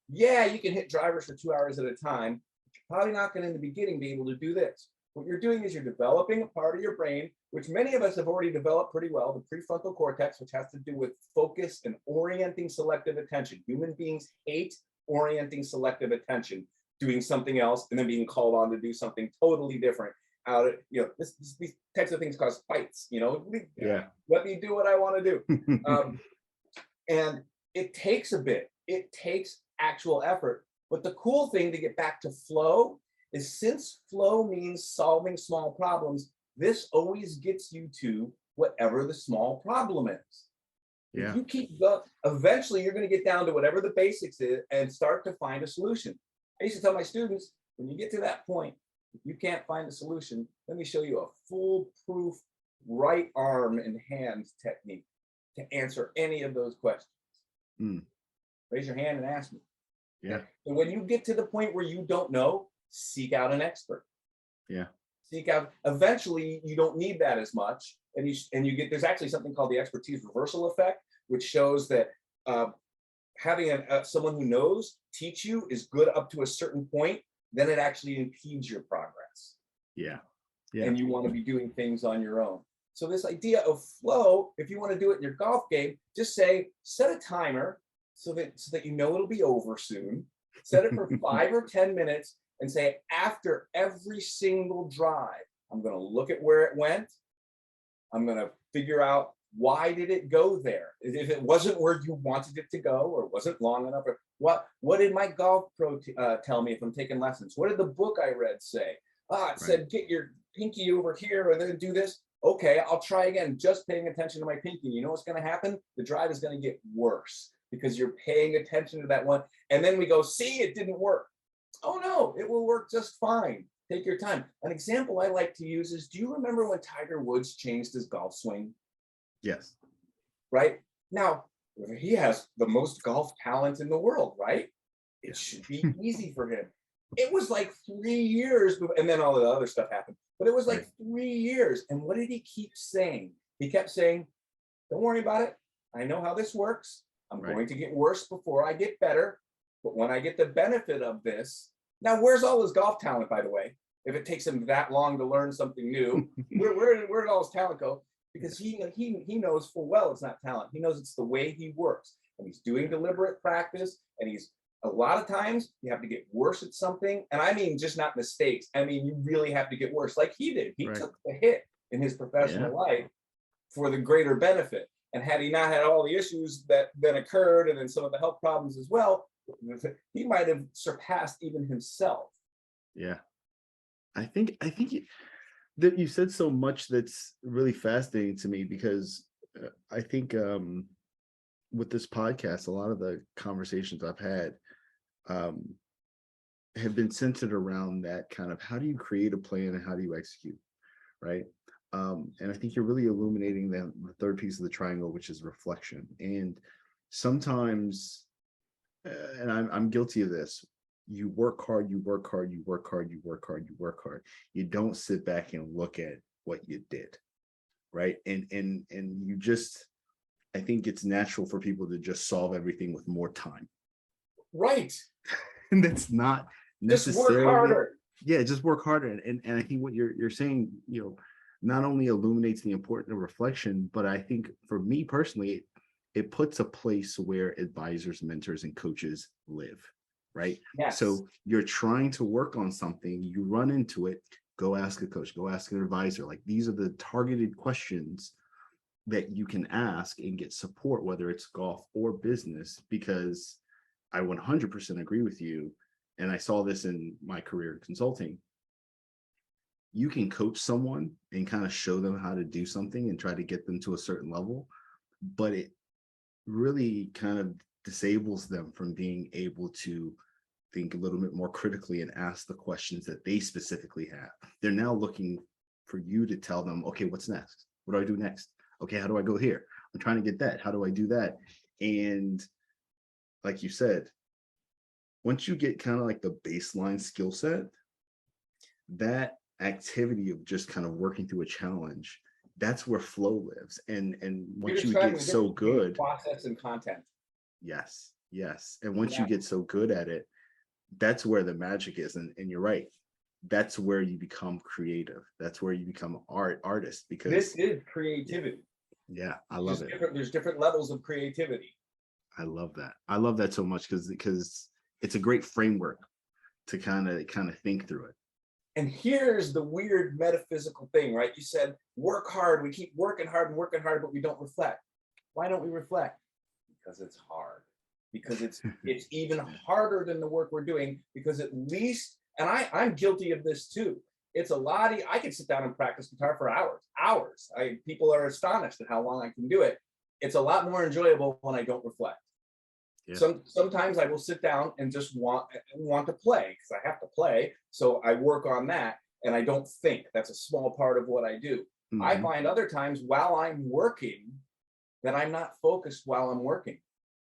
Yeah, you can hit drivers for 2 hours at a time, but you're probably not going to in the beginning be able to do this. What you're doing is you're developing a part of your brain, which many of us have already developed pretty well, the prefrontal cortex, which has to do with focus and orienting selective attention. Human beings hate orienting selective attention, doing something else and then being called on to do something totally different. Out of, these types of things cause fights. Let me do what I want to do. And it takes a bit. It takes actual effort. But the cool thing to get back to flow is, since flow means solving small problems, this always gets you to whatever the small problem is. Yeah. If you keep going, eventually you're going to get down to whatever the basics is and start to find a solution. I used to tell my students, when you get to that point, if you can't find a solution, let me show you a foolproof right arm and hands technique to answer any of those questions. Raise your hand and ask me. Yeah. And when you get to the point where you don't know, seek out an expert. Yeah. Seek out. Eventually, you don't need that as much, and you get. There's actually something called the expertise reversal effect, which shows that having someone who knows teach you is good up to a certain point. Then it actually impedes your progress. Yeah. And you want to be doing things on your own. So this idea of flow, if you want to do it in your golf game, just set a timer so that you know it'll be over soon. Set it for 5 or 10 minutes and say, after every single drive, I'm going to look at where it went. I'm going to figure out, why did it go there? If it wasn't where you wanted it to go, or wasn't long enough, or what did my golf pro tell me if I'm taking lessons? What did the book I read say? It said, get your pinky over here and then do this. Okay, I'll try again, just paying attention to my pinky. You know what's going to happen? The drive is going to get worse because you're paying attention to that one. And then we go, see, it didn't work. Oh no, it will work just fine. Take your time. An example I like to use is, do you remember when Tiger Woods changed his golf swing? Yes. Right? Now, he has the most golf talent in the world, right? It should be easy for him. It was like 3 years, and then all the other stuff happened. But it was like 3 years. And what did he keep saying? He kept saying, don't worry about it. I know how this works. I'm going to get worse before I get better. But when I get the benefit of this, now where's all his golf talent, by the way? If it takes him that long to learn something new, where did all his talent go? Because he knows full well it's not talent. He knows it's the way he works. And he's doing deliberate practice. And a lot of times you have to get worse at something. And I mean, just not mistakes. I mean, you really have to get worse, like he did. He took the hit in his professional life for the greater benefit. And had he not had all the issues that then occurred, and then some of the health problems as well, he might have surpassed even himself. Yeah. I think that you said so much that's really fascinating to me, because I think with this podcast, a lot of the conversations I've had have been centered around that kind of, how do you create a plan and how do you execute, right? And I think you're really illuminating the third piece of the triangle, which is reflection. And sometimes, and I'm guilty of this, you work hard, you work hard, you work hard, you work hard, you work hard. You don't sit back and look at what you did, right? And you just, I think it's natural for people to just solve everything with more time. Right. And that's not necessarily. Just work harder. Yeah, just work harder. And I think what you're saying, not only illuminates the importance of reflection, but I think for me personally, it puts a place where advisors, mentors, and coaches live, right? Yes. So you're trying to work on something, you run into it, go ask a coach, go ask an advisor. Like, these are the targeted questions that you can ask and get support, whether it's golf or business, because I 100% agree with you. And I saw this in my career in consulting. You can coach someone and kind of show them how to do something and try to get them to a certain level, but it really kind of disables them from being able to think a little bit more critically and ask the questions that they specifically have. They're now looking for you to tell them, okay, what's next? What do I do next? Okay, how do I go here? I'm trying to get that. How do I do that? And like you said, once you get kind of like the baseline skill set, that activity of just kind of working through a challenge, that's where flow lives. And once you get so good, process and content. Yes. And once you get so good at it, that's where the magic is. And you're right. that's where you become creative. That's where you become artist, because this is creativity. Yeah, I love it. There's different levels of creativity. I love that. I love that so much because it's a great framework to kind of think through it. And here's the weird metaphysical thing, right? You said work hard. We keep working hard and working hard, but we don't reflect. Why don't we reflect? Because it's hard. Because it's even harder than the work we're doing. Because at least, and I'm guilty of this too. It's a lot. I can sit down and practice guitar for hours. People are astonished at how long I can do it. It's a lot more enjoyable when I don't reflect. Yeah. Sometimes I will sit down and just want to play because I have to play. So I work on that and I don't think. That's a small part of what I do. Mm-hmm. I find other times while I'm working that I'm not focused while I'm working.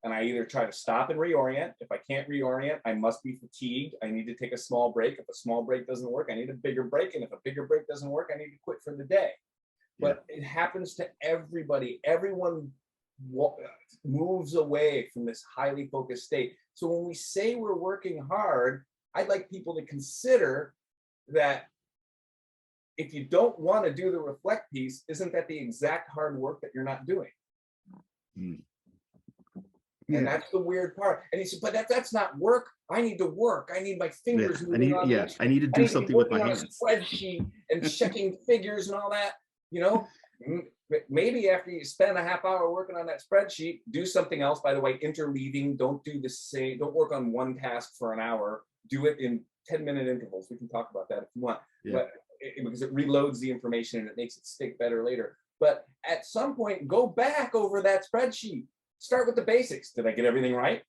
And I either try to stop and reorient. If I can't reorient, I must be fatigued. I need to take a small break. If a small break doesn't work, I need a bigger break. And if a bigger break doesn't work, I need to quit for the day. But it happens to everybody. Everyone moves away from this highly focused state. So when we say we're working hard, I'd like people to consider that if you don't want to do the reflect piece, isn't that the exact hard work that you're not doing? Mm. And that's the weird part. And he said, but that's not work. I need to work. I need my fingers moving on. I need to do something with my hands. A spreadsheet and checking figures and all that, you know. Maybe after you spend a half hour working on that spreadsheet, do something else. By the way, interleaving, don't do the same, don't work on one task for an hour. Do it in 10-minute intervals. We can talk about that if you want, but because it reloads the information and it makes it stick better later. But at some point, go back over that spreadsheet. Start with the basics. Did I get everything right?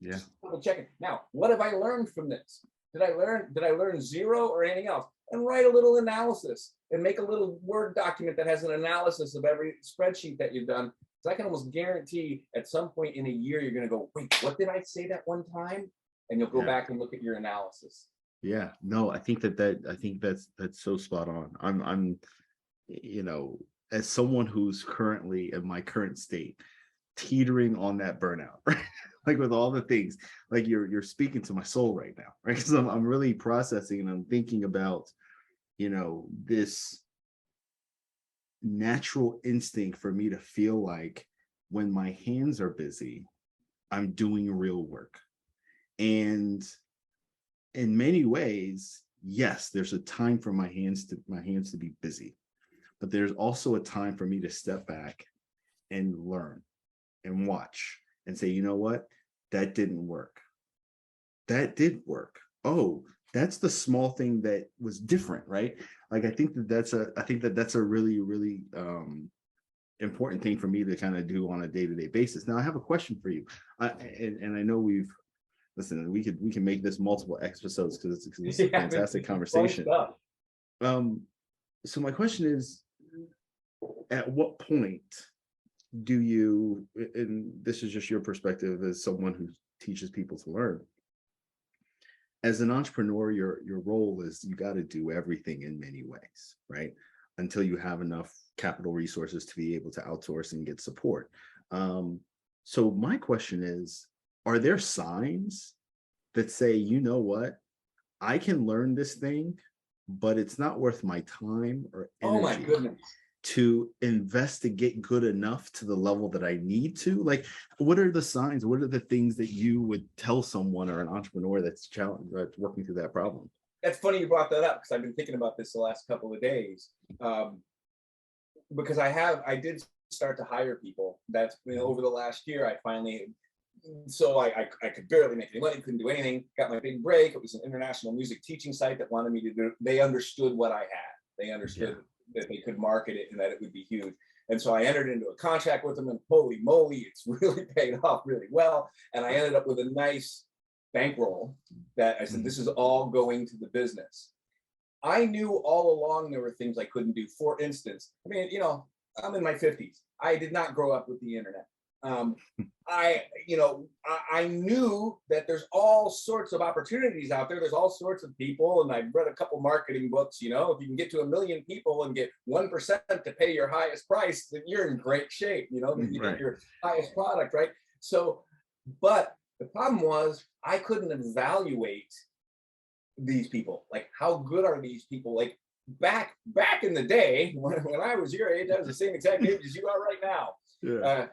Yeah. Double check it. Now, what have I learned from this? Did I learn zero or anything else? And write a little analysis and make a little Word document that has an analysis of every spreadsheet that you've done. So I can almost guarantee at some point in a year, you're going to go, wait, what did I say that one time? And you'll go back and look at your analysis. Yeah, no, I think that's so spot on. I'm, you know, as someone who's currently in my current state, teetering on that burnout, right? Like with all the things, like you're speaking to my soul right now, right? Because I'm really processing and I'm thinking about, you know, this natural instinct for me to feel like when my hands are busy, I'm doing real work. And in many ways, yes, there's a time for my hands to be busy, but there's also a time for me to step back and learn and watch and say, you know what, that didn't work. That did work. Oh, that's the small thing that was different, right? Like I think that's a really, really important thing for me to kind of do on a day-to-day basis. Now I have a question for you, and I know we can make this multiple episodes because it's a fantastic conversation. So my question is, at what point do you, and this is just your perspective as someone who teaches people to learn, as an entrepreneur, your role is you got to do everything in many ways, right? Until you have enough capital resources to be able to outsource and get support. So my question is, are there signs that say, you know what, I can learn this thing, but it's not worth my time or energy? Oh my goodness. To invest to get good enough to the level that I need to? Like, what are the signs? What are the things that you would tell someone or an entrepreneur that's working through that problem? That's funny you brought that up because I've been thinking about this the last couple of days. Because I did start to hire people. That's, you know, over the last year, I finally, so I could barely make any money, couldn't do anything, got my big break. It was an international music teaching site that wanted me to do, they understood what I had. They understood that they could market it and that it would be huge. And so I entered into a contract with them, and holy moly, it's really paid off really well. And I ended up with a nice bankroll that I said, this is all going to the business. I knew all along there were things I couldn't do. For instance, I mean, you know, I'm in my 50s. I did not grow up with the internet. I knew that there's all sorts of opportunities out there. There's all sorts of people, and I've read a couple marketing books. You know, if you can get to 1 million people and get 1% to pay your highest price, then you're in great shape. You know, you get your highest product, right? So, but the problem was I couldn't evaluate these people? Like, how good are these people? Like back in the day when I was your age, I was the same exact age as you are right now. Yeah.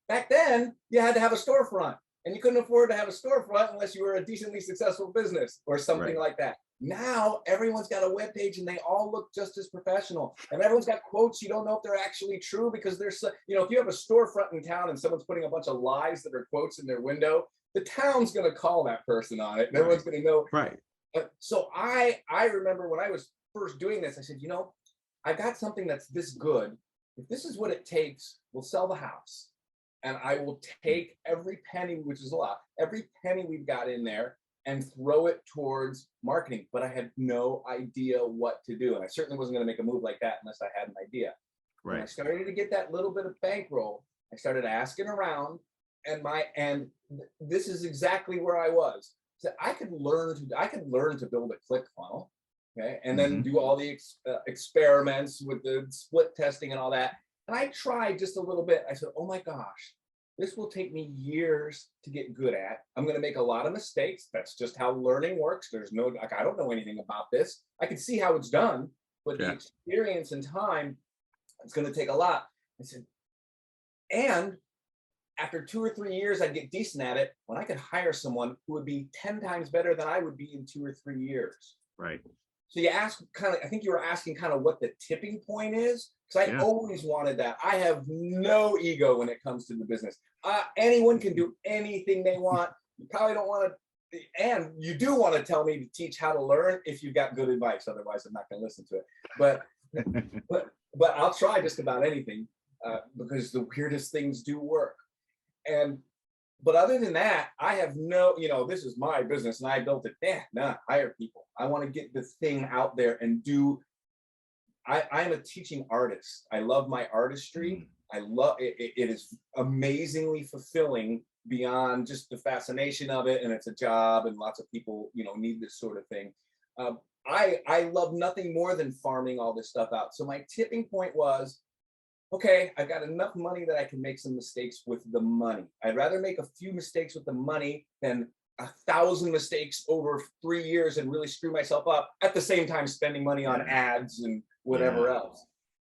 Back then, you had to have a storefront, and you couldn't afford to have a storefront unless you were a decently successful business or something like that. Now everyone's got a web page and they all look just as professional, and everyone's got quotes. You don't know if they're actually true because there's, you know, if you have a storefront in town and someone's putting a bunch of lies that are quotes in their window, the town's going to call that person on it, and everyone's going to know. Right. So I remember when I was first doing this, I said, you know, I got something that's this good. If this is what it takes, we'll sell the house. And I will take every penny, which is a lot, every penny we've got in there and throw it towards marketing. But I had no idea what to do. And I certainly wasn't going to make a move like that unless I had an idea. Right. When I started to get that little bit of bankroll, I started asking around, and this is exactly where I was. So I could learn to build a click funnel, okay, and then do all the experiments with the split testing and all that. And I tried just a little bit. I said, oh my gosh, this will take me years to get good at. I'm going to make a lot of mistakes. That's just how learning works. There's no, like, I don't know anything about this. I can see how it's done, but the experience and time, it's going to take a lot. I said, and after 2 or 3 years, I'd get decent at it when I could hire someone who would be 10 times better than I would be in 2 or 3 years. Right. So you ask I think you were asking kind of what the tipping point is, because I always wanted that. I have no ego when it comes to the business. Anyone can do anything they want. You probably don't want to, and you do want to tell me to teach how to learn if you've got good advice. Otherwise, I'm not going to listen to it. But I'll try just about anything because the weirdest things do work. But other than that, I have no, you know, this is my business and I built it. Hire people. I want to get this thing out there and do. I'm a teaching artist. I love my artistry. I love it. It is amazingly fulfilling beyond just the fascination of it. And it's a job, and lots of people, you know, need this sort of thing. I love nothing more than farming all this stuff out. So my tipping point was, okay, I've got enough money that I can make some mistakes with the money. I'd rather make a few mistakes with the money than 1,000 mistakes over 3 years and really screw myself up at the same time spending money on ads and whatever else.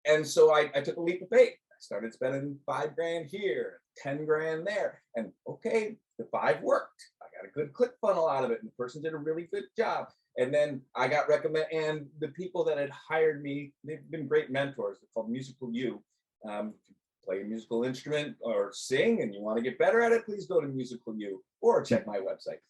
And so I took a leap of faith. I started spending $5 grand here, 10 grand there. And okay, the 5 worked. I got a good click funnel out of it, and the person did a really good job. And then I got recommended, and the people that had hired me, they've been great mentors. They're called Musical You. If you play a musical instrument or sing and you want to get better at it, please go to Musical You or check my website.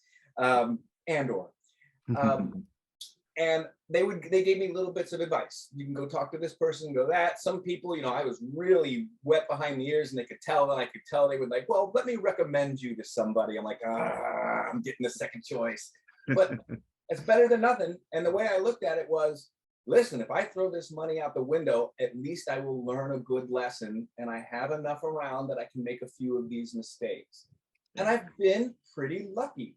And they gave me little bits of advice. You can go talk to this person, go that. Some people, you know, I was really wet behind the ears, and they could tell, and I could tell they would like, well, let me recommend you to somebody. I'm like, I'm getting a second choice, but it's better than nothing. And the way I looked at it was, listen, if I throw this money out the window, at least I will learn a good lesson, and I have enough around that I can make a few of these mistakes. And I've been pretty lucky.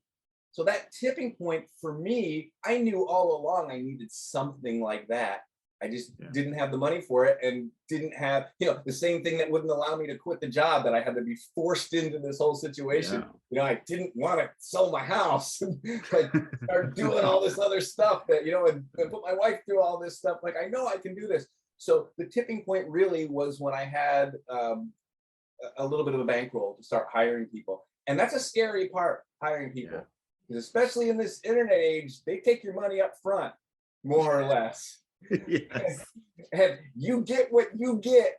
So that tipping point for me, I knew all along I needed something like that. I just didn't have the money for it, and didn't have, you know, the same thing that wouldn't allow me to quit the job, that I had to be forced into this whole situation. You know, I didn't want to sell my house and like start doing all this other stuff that, you know, and put my wife through all this stuff. Like, I know I can do this. So the tipping point really was when I had a little bit of a bankroll to start hiring people. And that's a scary part, hiring people. Because especially in this internet age, they take your money up front, more or less. And you get what you get.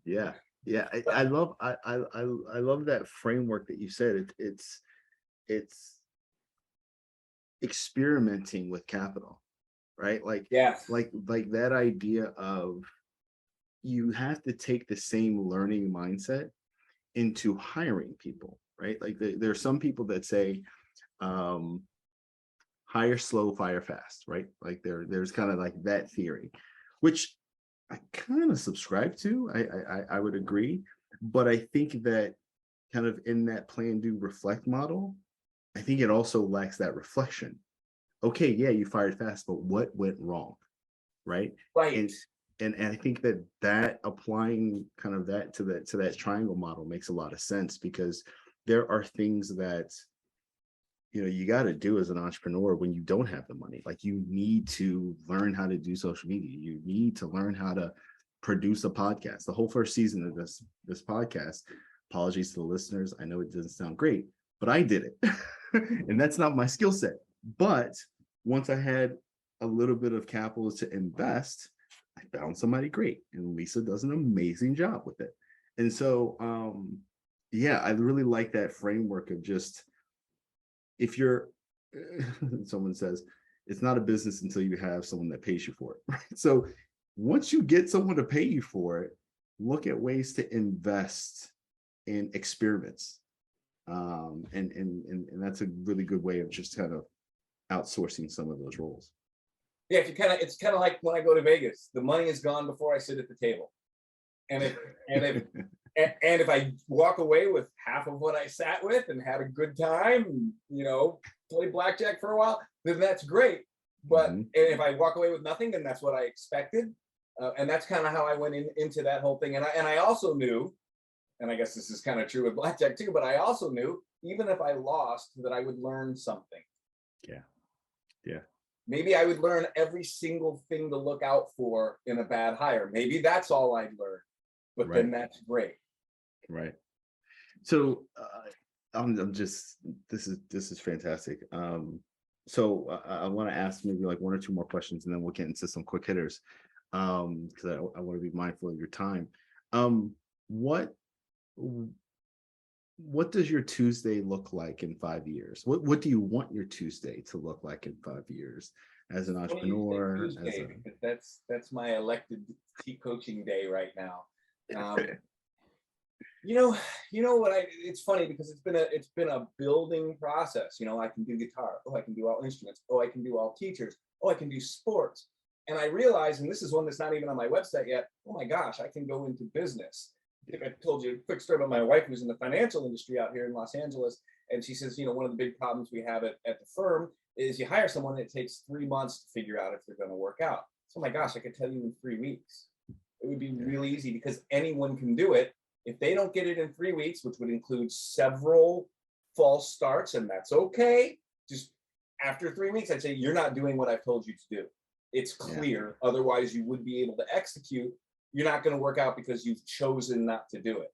I love that framework that you said. It's experimenting with capital, right? Like that idea of, you have to take the same learning mindset into hiring people, right? Like there are some people that say hire slow, fire fast, right? Like there's kind of like that theory, which I kind of subscribe to. I would agree, but I think that kind of in that plan, do, reflect model, I think it also lacks that reflection. Okay, yeah, you fired fast, but what went wrong, right? And I think that applying kind of that to that triangle model makes a lot of sense, because there are things that you got to do as an entrepreneur when you don't have the money. Like, you need to learn how to do social media. You need to learn how to produce a podcast. The whole first season of this podcast, apologies to the listeners, I know it doesn't sound great, but I did it. And that's not my skill set. But once I had a little bit of capital to invest, I found somebody great, and Lisa does an amazing job with it. And so yeah, I really like that framework of just, if you're someone says it's not a business until you have someone that pays you for it, right? So once you get someone to pay you for it, look at ways to invest in experiments. And that's a really good way of just kind of outsourcing some of those roles. Yeah, it's kind of like when I go to Vegas, the money is gone before I sit at the table. And if I walk away with half of what I sat with and had a good time, play blackjack for a while, then that's great. But and if I walk away with nothing, then that's what I expected. And that's kind of how I went into that whole thing. And I also knew, and I guess this is kind of true with blackjack too, but I also knew, even if I lost, that I would learn something. Yeah. Yeah. Maybe I would learn every single thing to look out for in a bad hire. Maybe that's all I'd learn, but then that's great. Right. So I'm just, this is fantastic. So I want to ask maybe like one or two more questions, and then we'll get into some quick hitters, because I want to be mindful of your time. What does your Tuesday look like in 5 years? What do you want your Tuesday to look like in 5 years as an entrepreneur? That's my elected coaching day right now. It's funny because it's been a building process. I can do guitar. Oh, I can do all instruments. Oh, I can do all teachers. Oh, I can do sports. And I realized, and this is one that's not even on my website yet, oh my gosh, I can go into business. If I told you a quick story about my wife, who's in the financial industry out here in Los Angeles, and she says, one of the big problems we have at the firm is you hire someone and it takes 3 months to figure out if they're going to work out. So, oh my gosh, I could tell you in 3 weeks. It would be really easy because anyone can do it. If they don't get it in 3 weeks, which would include several false starts, and that's okay, just after 3 weeks, I'd say you're not doing what I've told you to do. It's clear. Yeah. Otherwise, you would be able to execute. You're not going to work out because you've chosen not to do it.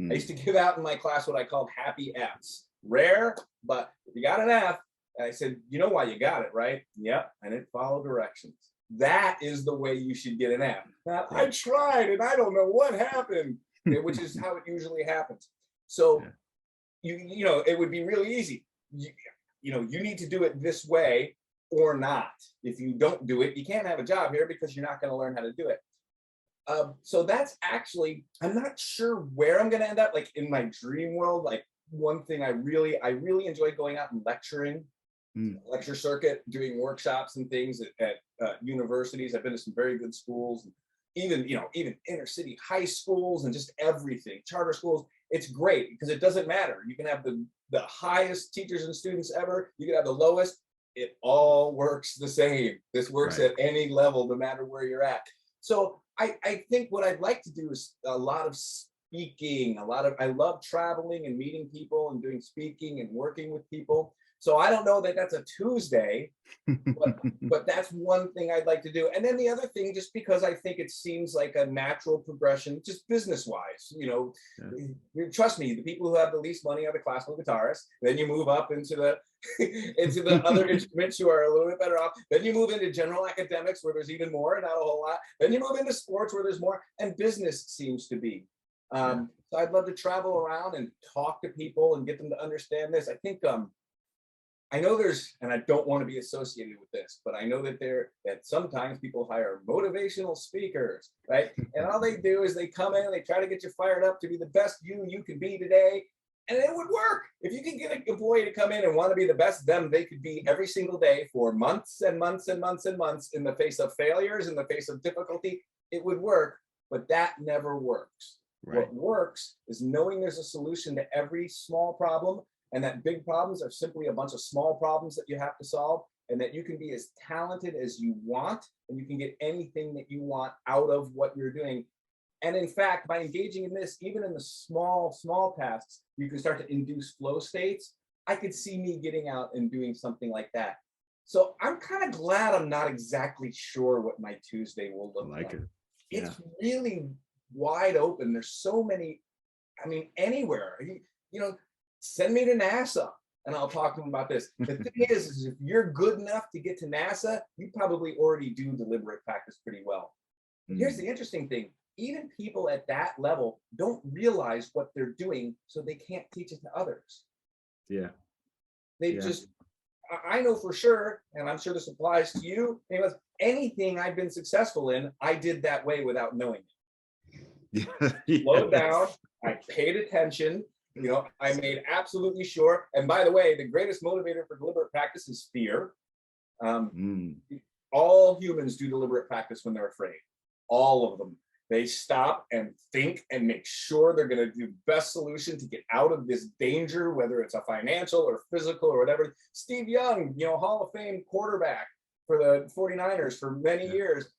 I used to give out in my class what I called happy Fs. Rare, but if you got an F, and I said, you know why you got it, right? Yep, I didn't follow directions. That is the way you should get an F. Now, I tried and I don't know what happened, which is how it usually happens. So, it would be really easy. You need to do it this way or not. If you don't do it, you can't have a job here because you're not going to learn how to do it. So that's actually, I'm not sure where I'm going to end up. Like in my dream world, like one thing I really enjoy going out and lecturing, lecture circuit, doing workshops and things at universities. I've been to some very good schools, even inner city high schools and just everything, charter schools. It's great because it doesn't matter. You can have the highest teachers and students ever. You can have the lowest. It all works the same. This works at any level, no matter where you're at. So I think what I'd like to do is a lot of speaking, I love traveling and meeting people and doing speaking and working with people. So I don't know that that's a Tuesday, but that's one thing I'd like to do. And then the other thing, just because I think it seems like a natural progression, just business-wise, trust me, the people who have the least money are the classical guitarists. Then you move up into the other instruments who are a little bit better off. Then you move into general academics where there's even more, not a whole lot. Then you move into sports where there's more, and business seems to be. So I'd love to travel around and talk to people and get them to understand this. I think I know and I don't want to be associated with this, but I know that sometimes people hire motivational speakers, right? And all they do is they come in and they try to get you fired up to be the best you can be today. And it would work. If you can get an employee to come in and want to be the best them they could be every single day for months and months and months and months in the face of failures, in the face of difficulty, it would work, but that never works. Right. What works is knowing there's a solution to every small problem, and that big problems are simply a bunch of small problems that you have to solve, and that you can be as talented as you want, and you can get anything that you want out of what you're doing. And in fact, by engaging in this, even in the small tasks, you can start to induce flow states. I could see me getting out and doing something like that. So I'm kind of glad I'm not exactly sure what my Tuesday will look like. It's really wide open. There's so many, I mean, anywhere, you know, send me to NASA and I'll talk to them about this. The thing is if you're good enough to get to NASA, you probably already do deliberate practice pretty well. But here's the interesting thing. Even people at that level don't realize what they're doing, so they can't teach it to others. Yeah. They just, I know for sure, and I'm sure this applies to you, anything I've been successful in, I did that way without knowing it. Slowed down, I paid attention, you know, I made absolutely sure. And by the way, the greatest motivator for deliberate practice is fear. All humans do deliberate practice when they're afraid. All of them. They stop and think and make sure they're going to do the best solution to get out of this danger, whether it's a financial or physical or whatever. Steve Young, you know, Hall of Fame quarterback for the 49ers for many years,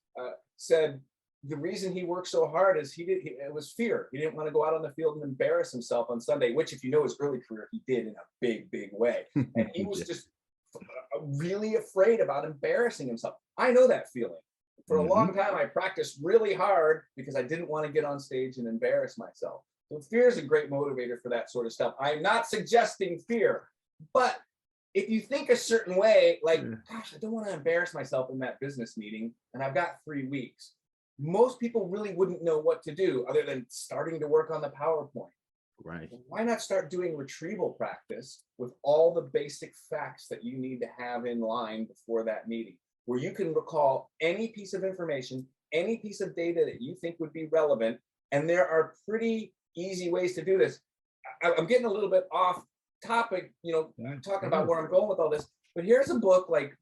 said the reason he worked so hard is it was fear. He didn't want to go out on the field and embarrass himself on Sunday, which, if you know his early career, he did in a big, big way. And he was just really afraid about embarrassing himself. I know that feeling. For a long time, I practiced really hard because I didn't want to get on stage and embarrass myself. So fear is a great motivator for that sort of stuff. I'm not suggesting fear, but if you think a certain way, like, gosh, I don't want to embarrass myself in that business meeting, and I've got 3 weeks. Most people really wouldn't know what to do other than starting to work on the PowerPoint. Right. Why not start doing retrieval practice with all the basic facts that you need to have in line before that meeting, where you can recall any piece of information, any piece of data that you think would be relevant. And there are pretty easy ways to do this. I'm getting a little bit off topic, you know, talking about where I'm going with all this, but here's a book, like,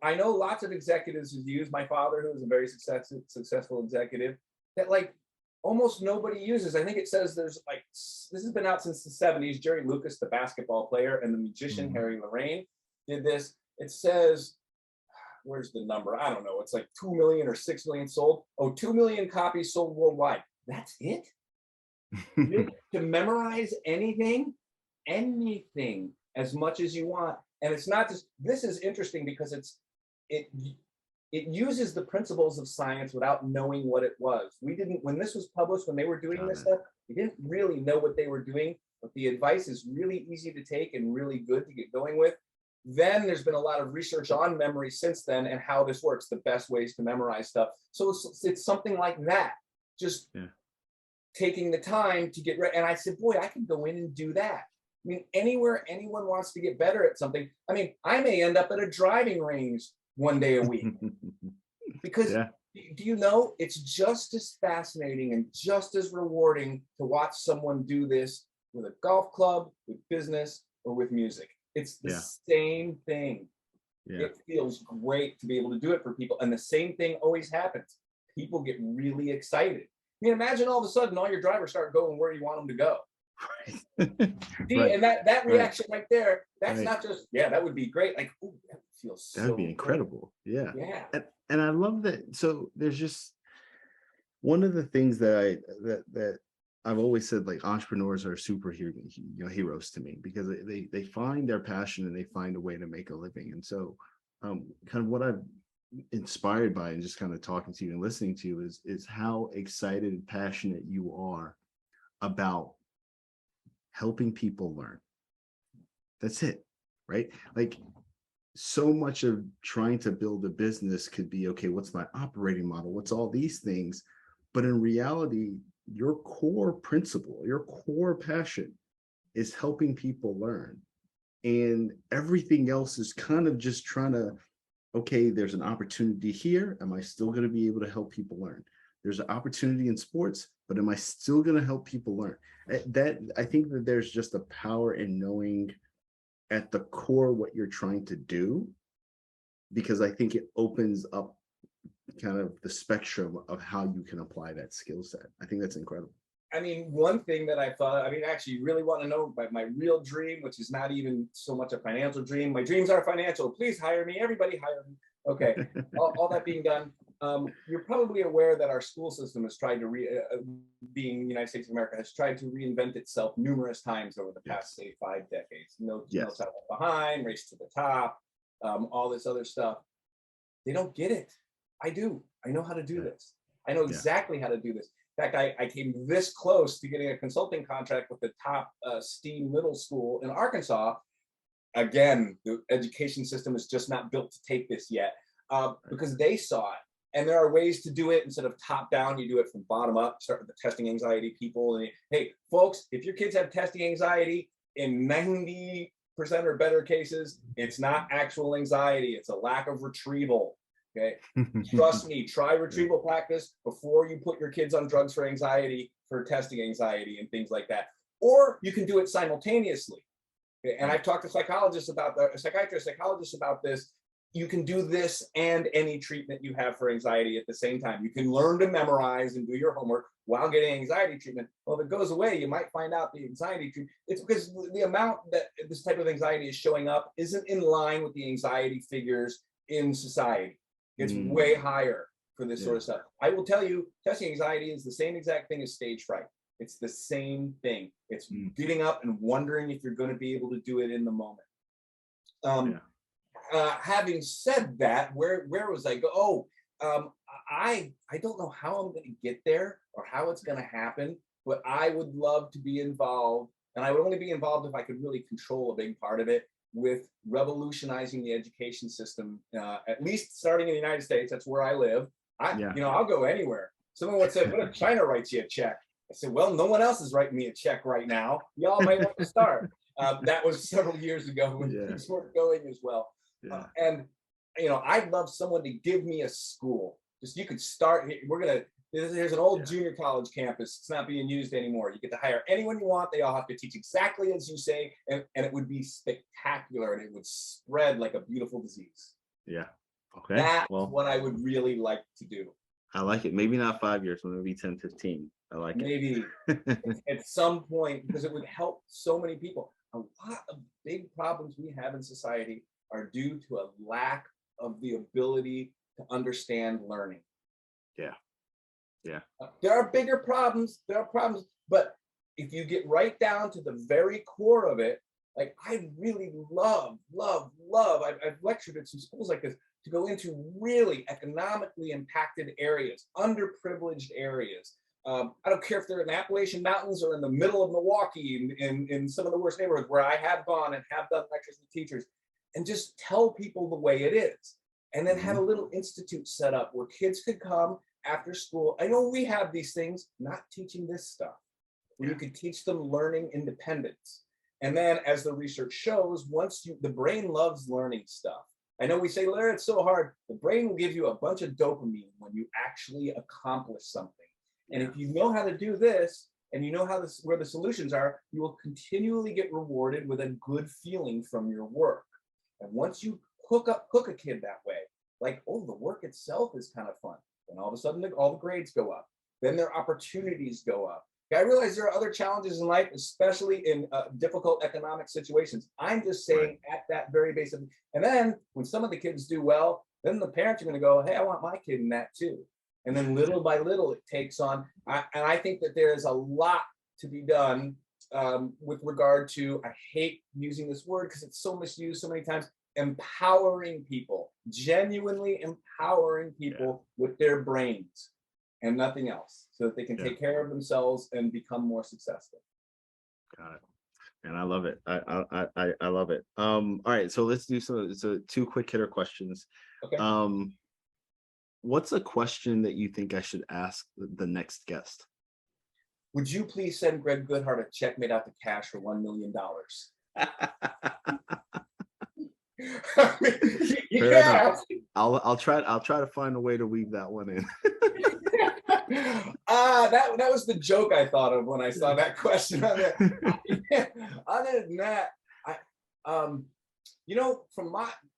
I know lots of executives have used. My father, who was a very successful executive, that like almost nobody uses. I think it says there's like, this has been out since the 70s. Jerry Lucas, the basketball player, and the magician Harry Lorraine did this. It says, where's the number? I don't know. It's like 2 million or 6 million sold. Oh, 2 million copies sold worldwide. That's it? To memorize anything as much as you want. And it's not just, this is interesting because it uses the principles of science without knowing what it was. We didn't, when this was published, when they were doing this stuff, we didn't really know what they were doing, but the advice is really easy to take and really good to get going with. Then there's been a lot of research on memory since then and how this works, the best ways to memorize stuff. So it's something like that, just taking the time to get ready. And I said, boy, I can go in and do that. I mean, anywhere anyone wants to get better at something, I mean, I may end up at a driving range one day a week. Because do you know, it's just as fascinating and just as rewarding to watch someone do this with a golf club, with business, or with music. It's the same thing. It feels great to be able to do it for people. And the same thing always happens. People get really excited. I mean, imagine all of a sudden all your drivers start going where you want them to go. And that reaction right there, that's not just, that would be great. Like, ooh, that feels so that would be incredible. Great. And I love that. So there's just one of the things that I've always said, like, entrepreneurs are superhero, heroes to me, because they find their passion and they find a way to make a living. And so kind of what I've inspired by and just kind of talking to you and listening to you is how excited and passionate you are about helping people learn. That's it, right? Like, so much of trying to build a business could be, okay, what's my operating model? What's all these things? But in reality, your core principle, your core passion is helping people learn. And everything else is kind of just trying to, okay, there's an opportunity here. Am I still going to be able to help people learn? There's an opportunity in sports, but am I still going to help people learn? That, I think that there's just a power in knowing at the core what you're trying to do, because I think it opens up kind of the spectrum of how you can apply that skill set. I think that's incredible. I mean, one thing that I thought, I mean, actually, you really want to know about my real dream, which is not even so much a financial dream. My dreams are financial. Please hire me. Everybody hire me. Okay. all that being done. You're probably aware that our school system has tried to, being the United States of America, has tried to reinvent itself numerous times over the past, say, 5 decades. No Child Left Behind, Race to the Top, all this other stuff. They don't get it. I do. I know how to do this. I know exactly how to do this. In fact, I came this close to getting a consulting contract with the top STEAM middle school in Arkansas. Again, the education system is just not built to take this yet, because they saw it. And there are ways to do it instead of top down. You do it from bottom up. Start with the testing anxiety people. And hey, folks, if your kids have testing anxiety, in 90% or better cases, it's not actual anxiety. It's a lack of retrieval. Okay, trust me. Try retrieval practice before you put your kids on drugs for anxiety, for testing anxiety and things like that. Or you can do it simultaneously. Okay? And I've talked to psychologists about that, psychologists about this. You can do this and any treatment you have for anxiety at the same time. You can learn to memorize and do your homework while getting anxiety treatment. Well, if it goes away, you might find out the anxiety treatment. It's because the amount that this type of anxiety is showing up isn't in line with the anxiety figures in society. It's way higher for this sort of stuff. I will tell you, testing anxiety is the same exact thing as stage fright. It's the same thing. It's getting up and wondering if you're going to be able to do it in the moment. Having said that, where was I go? I don't know how I'm going to get there or how it's going to happen, but I would love to be involved, and I would only be involved if I could really control a big part of it, with revolutionizing the education system, at least starting in the United States. That's where I live. I'll go anywhere. Someone would say, what if China writes you a check? I said, well, no one else is writing me a check right now. Y'all might want to start. That was several years ago when things weren't going as well. And I'd love someone to give me a school. Just, you could start. There's an old junior college campus. It's not being used anymore. You get to hire anyone you want. They all have to teach exactly as you say, and it would be spectacular, and it would spread like a beautiful disease. Yeah. Okay. That's what I would really like to do. I like it. Maybe not 5 years, maybe 10, 15. I like it. Maybe at some point, because it would help so many people. A lot of big problems we have in society are due to a lack of the ability to understand learning. There are bigger problems. There are problems, but if you get right down to the very core of it, like I really love. I've lectured at some schools like this to go into really economically impacted areas, underprivileged areas. I don't care if they're in the Appalachian Mountains or in the middle of Milwaukee, in some of the worst neighborhoods where I have gone and have done lectures with teachers, and just tell people the way it is. And then have a little institute set up where kids could come after school. I know we have these things, not teaching this stuff, where you could teach them learning independence. And then, as the research shows, the brain loves learning stuff. I know we say, Larry, it's so hard. The brain will give you a bunch of dopamine when you actually accomplish something. And if you know how to do this, and you know where the solutions are, you will continually get rewarded with a good feeling from your work. And once you hook a kid that way, like, oh, the work itself is kind of fun. And all of a sudden, all the grades go up. Then their opportunities go up. I realize there are other challenges in life, especially in difficult economic situations. I'm just saying at that very base of, and then when some of the kids do well, then the parents are going to go, hey, I want my kid in that too. And then little by little, it takes on. And I think that there is a lot to be done with regard to, I hate using this word because it's so misused so many times, empowering people, genuinely empowering people with their brains and nothing else, so that they can take care of themselves and become more successful. Got it. And I love it. I love it. All right, so let's do two quick hitter questions. Okay. What's a question that you think I should ask the next guest? Would you please send Gregg Goodhart a check made out to cash for $1 million? I mean, I'll try to find a way to weave that one in. That was the joke I thought of when I saw that question on there. Other than that, from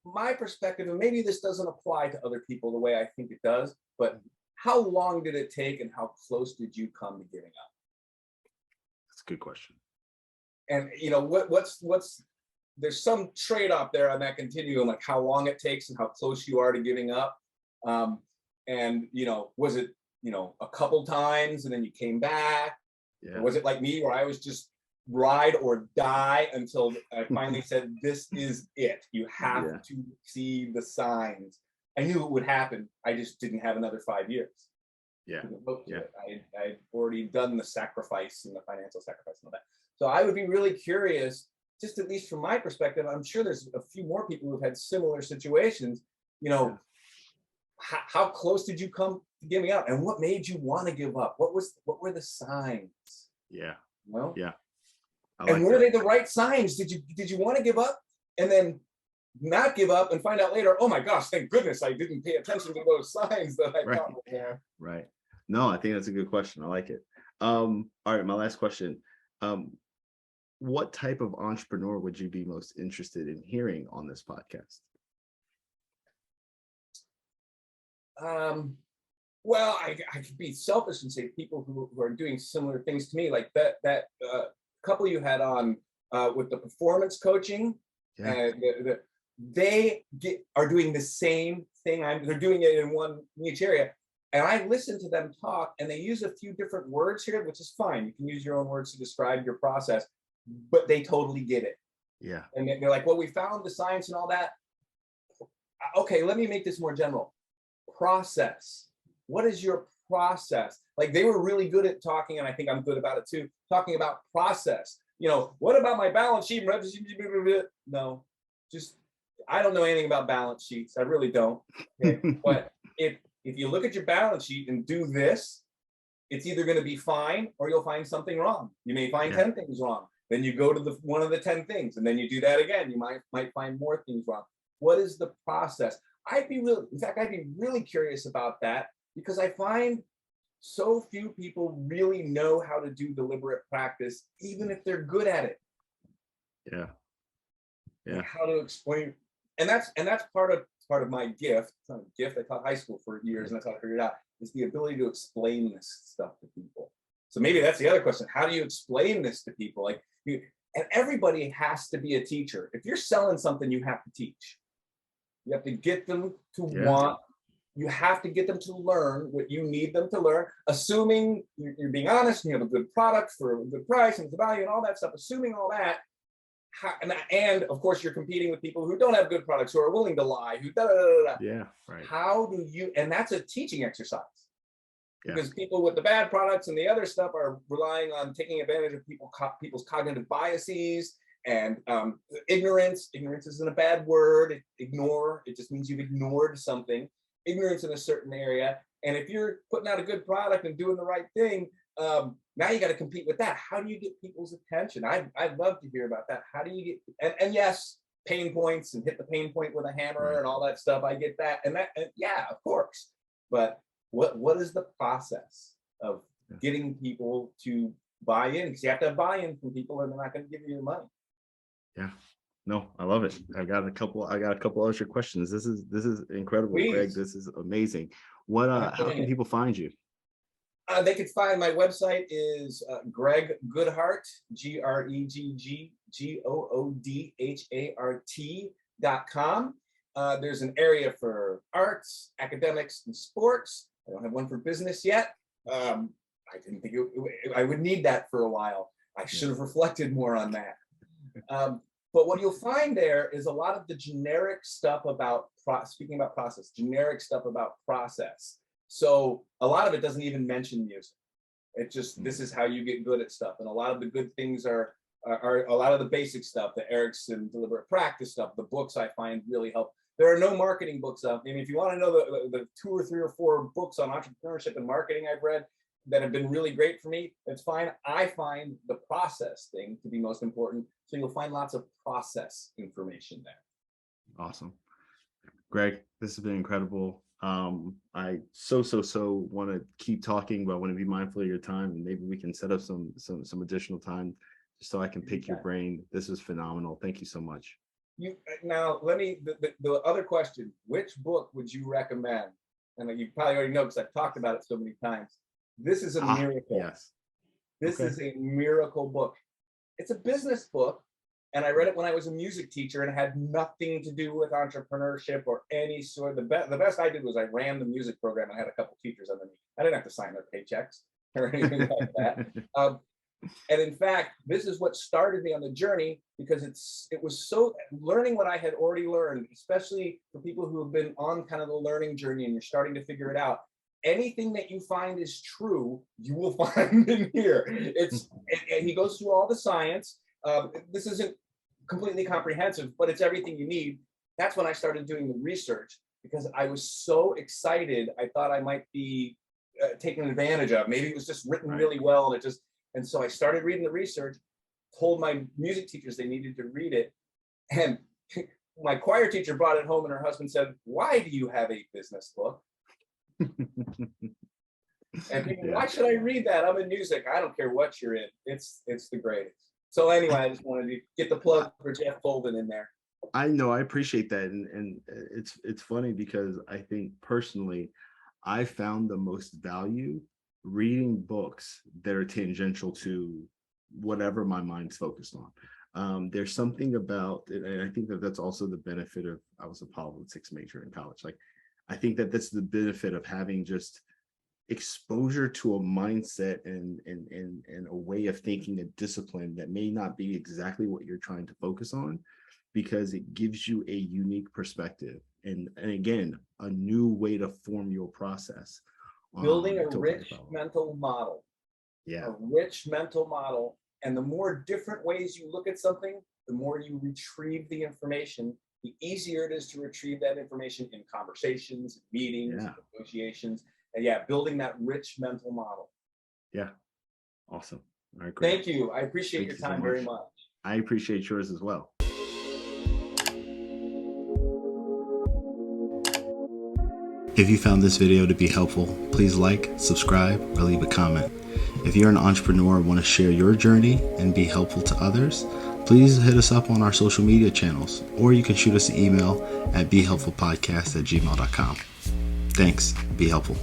my perspective, and maybe this doesn't apply to other people the way I think it does, but how long did it take and how close did you come to giving up? That's a good question. And what's there's some trade-off there on that continuum, like how long it takes and how close you are to giving up. And, was it, a couple times and then you came back? Yeah. Or was it like me where I was just ride or die until I finally said, this is it. You have to see the signs. I knew it would happen. I just didn't have another 5 years. Yeah. I'd already done the sacrifice and the financial sacrifice and all that. So I would be really curious, just at least from my perspective, I'm sure there's a few more people who've had similar situations, how close did you come to giving up, and what made you want to give up? What were the signs? Yeah. Well, yeah. And were they the right signs? Did you want to give up and then not give up and find out later, oh my gosh, thank goodness I didn't pay attention to those signs that I thought were there. Right. No, I think that's a good question. I like it. All right, my last question. What type of entrepreneur would you be most interested in hearing on this podcast? Well, I could be selfish and say people who are doing similar things to me, like that couple you had on with the performance coaching. They are doing the same thing. They're doing it in one niche area. And I listen to them talk, and they use a few different words here, which is fine. You can use your own words to describe your process, but they totally get it. Yeah. And they're like, well, we found the science and all that. Okay, let me make this more general. Process. What is your process? Like, they were really good at talking, and I think I'm good about it too, talking about process. What about my balance sheet? No, just, I don't know anything about balance sheets. I really don't. Okay? But if you look at your balance sheet and do this, it's either going to be fine or you'll find something wrong. You may find 10 things wrong. Then you go to one of the 10 things, and then you do that again. You might find more things wrong. What is the process? I'd be really curious about that, because I find so few people really know how to do deliberate practice, even if they're good at it. Yeah. Like how to explain, and that's part of my gift. It's not a gift. I taught high school for years, and that's how I figured it out, is the ability to explain this stuff to people. So maybe that's the other question. How do you explain this to people? And everybody has to be a teacher. If you're selling something, you have to teach. You have to get them to want. You have to get them to learn what you need them to learn, assuming you're being honest and you have a good product for a good price and the value and all that stuff. Assuming all that, and of course you're competing with people who don't have good products, who are willing to lie, who Yeah, right. How do you? And that's a teaching exercise, because people with the bad products and the other stuff are relying on taking advantage of people's cognitive biases and ignorance. Ignorance isn't a bad word. It just means you've ignored something. Ignorance in a certain area. And if you're putting out a good product and doing the right thing, now you got to compete with that. How do you get people's attention? I'd love to hear about that. How do you get, and yes, pain points and hit the pain point with a hammer and all that stuff. I get that. And yeah, of course. But what is the process of getting people to buy in? Because you have to have buy-in from people, or they're not going to give you your money. Yeah. No, I love it. I got a couple extra questions. This is incredible. Please. Gregg, this is amazing. How can people find you? They could find my website is Gregg Goodhart, GreggGoodhart.com. There's an area for arts, academics, and sports. I don't have one for business yet. I didn't think I would need that for a while. I should have reflected more on that. But what you'll find there is a lot of the generic stuff about speaking about process, generic stuff about process. So a lot of it doesn't even mention music. It just, this is how you get good at stuff. And a lot of the good things are a lot of the basic stuff, the Erickson deliberate practice stuff. The books I find really help. There are no marketing books out. I mean, if you want to know the 2 or 3 or 4 books on entrepreneurship and marketing I've read that have been really great for me, that's fine. I find the process thing to be most important. So you'll find lots of process information there. Awesome. Gregg, this has been incredible. I so want to keep talking, but I want to be mindful of your time, and maybe we can set up some additional time just so I can pick your brain. This was phenomenal. Thank you so much. Now let me, the other question, which book would you recommend? And you probably already know because I've talked about it so many times. This is a miracle. Yes. This is a miracle book. It's a business book, And I read it when I was a music teacher, and it had nothing to do with entrepreneurship or any sort. The best I did was I ran the music program and had a couple teachers underneath. I didn't have to sign their paychecks or anything like that. And in fact, this is what started me on the journey, because it was so learning what I had already learned, especially for people who have been on kind of the learning journey and you're starting to figure it out. Anything that you find is true, you will find in here. And he goes through all the science. This isn't completely comprehensive, but it's everything you need. That's when I started doing the research, because I was so excited. I thought I might be taken advantage of. Maybe it was just written really well, and so I started reading the research, told my music teachers they needed to read it. And my choir teacher brought it home and her husband said, "Why do you have a business book?" And people, why should I read that? I'm in music. I don't care what you're in. It's the greatest. So anyway, I just wanted to get the plug for Jeff Golden in there. I know, I appreciate that. And it's funny because I think personally, I found the most value reading books that are tangential to whatever my mind's focused on. There's something about it, and I think that that's also the benefit of, I was a politics major in college. Like, I think that that's the benefit of having just exposure to a mindset and a way of thinking, a discipline that may not be exactly what you're trying to focus on, because it gives you a unique perspective and again, a new way to form your process. Building a rich mental model. Yeah. A rich mental model. And the more different ways you look at something, the more you retrieve the information, the easier it is to retrieve that information in conversations, meetings, negotiations. And building that rich mental model. Yeah. Awesome. All right, great. Thank you. I appreciate your time very much. I appreciate yours as well. If you found this video to be helpful, please like, subscribe, or leave a comment. If you're an entrepreneur and want to share your journey and be helpful to others, please hit us up on our social media channels, or you can shoot us an email at behelpfulpodcast@gmail.com. Thanks. Be helpful.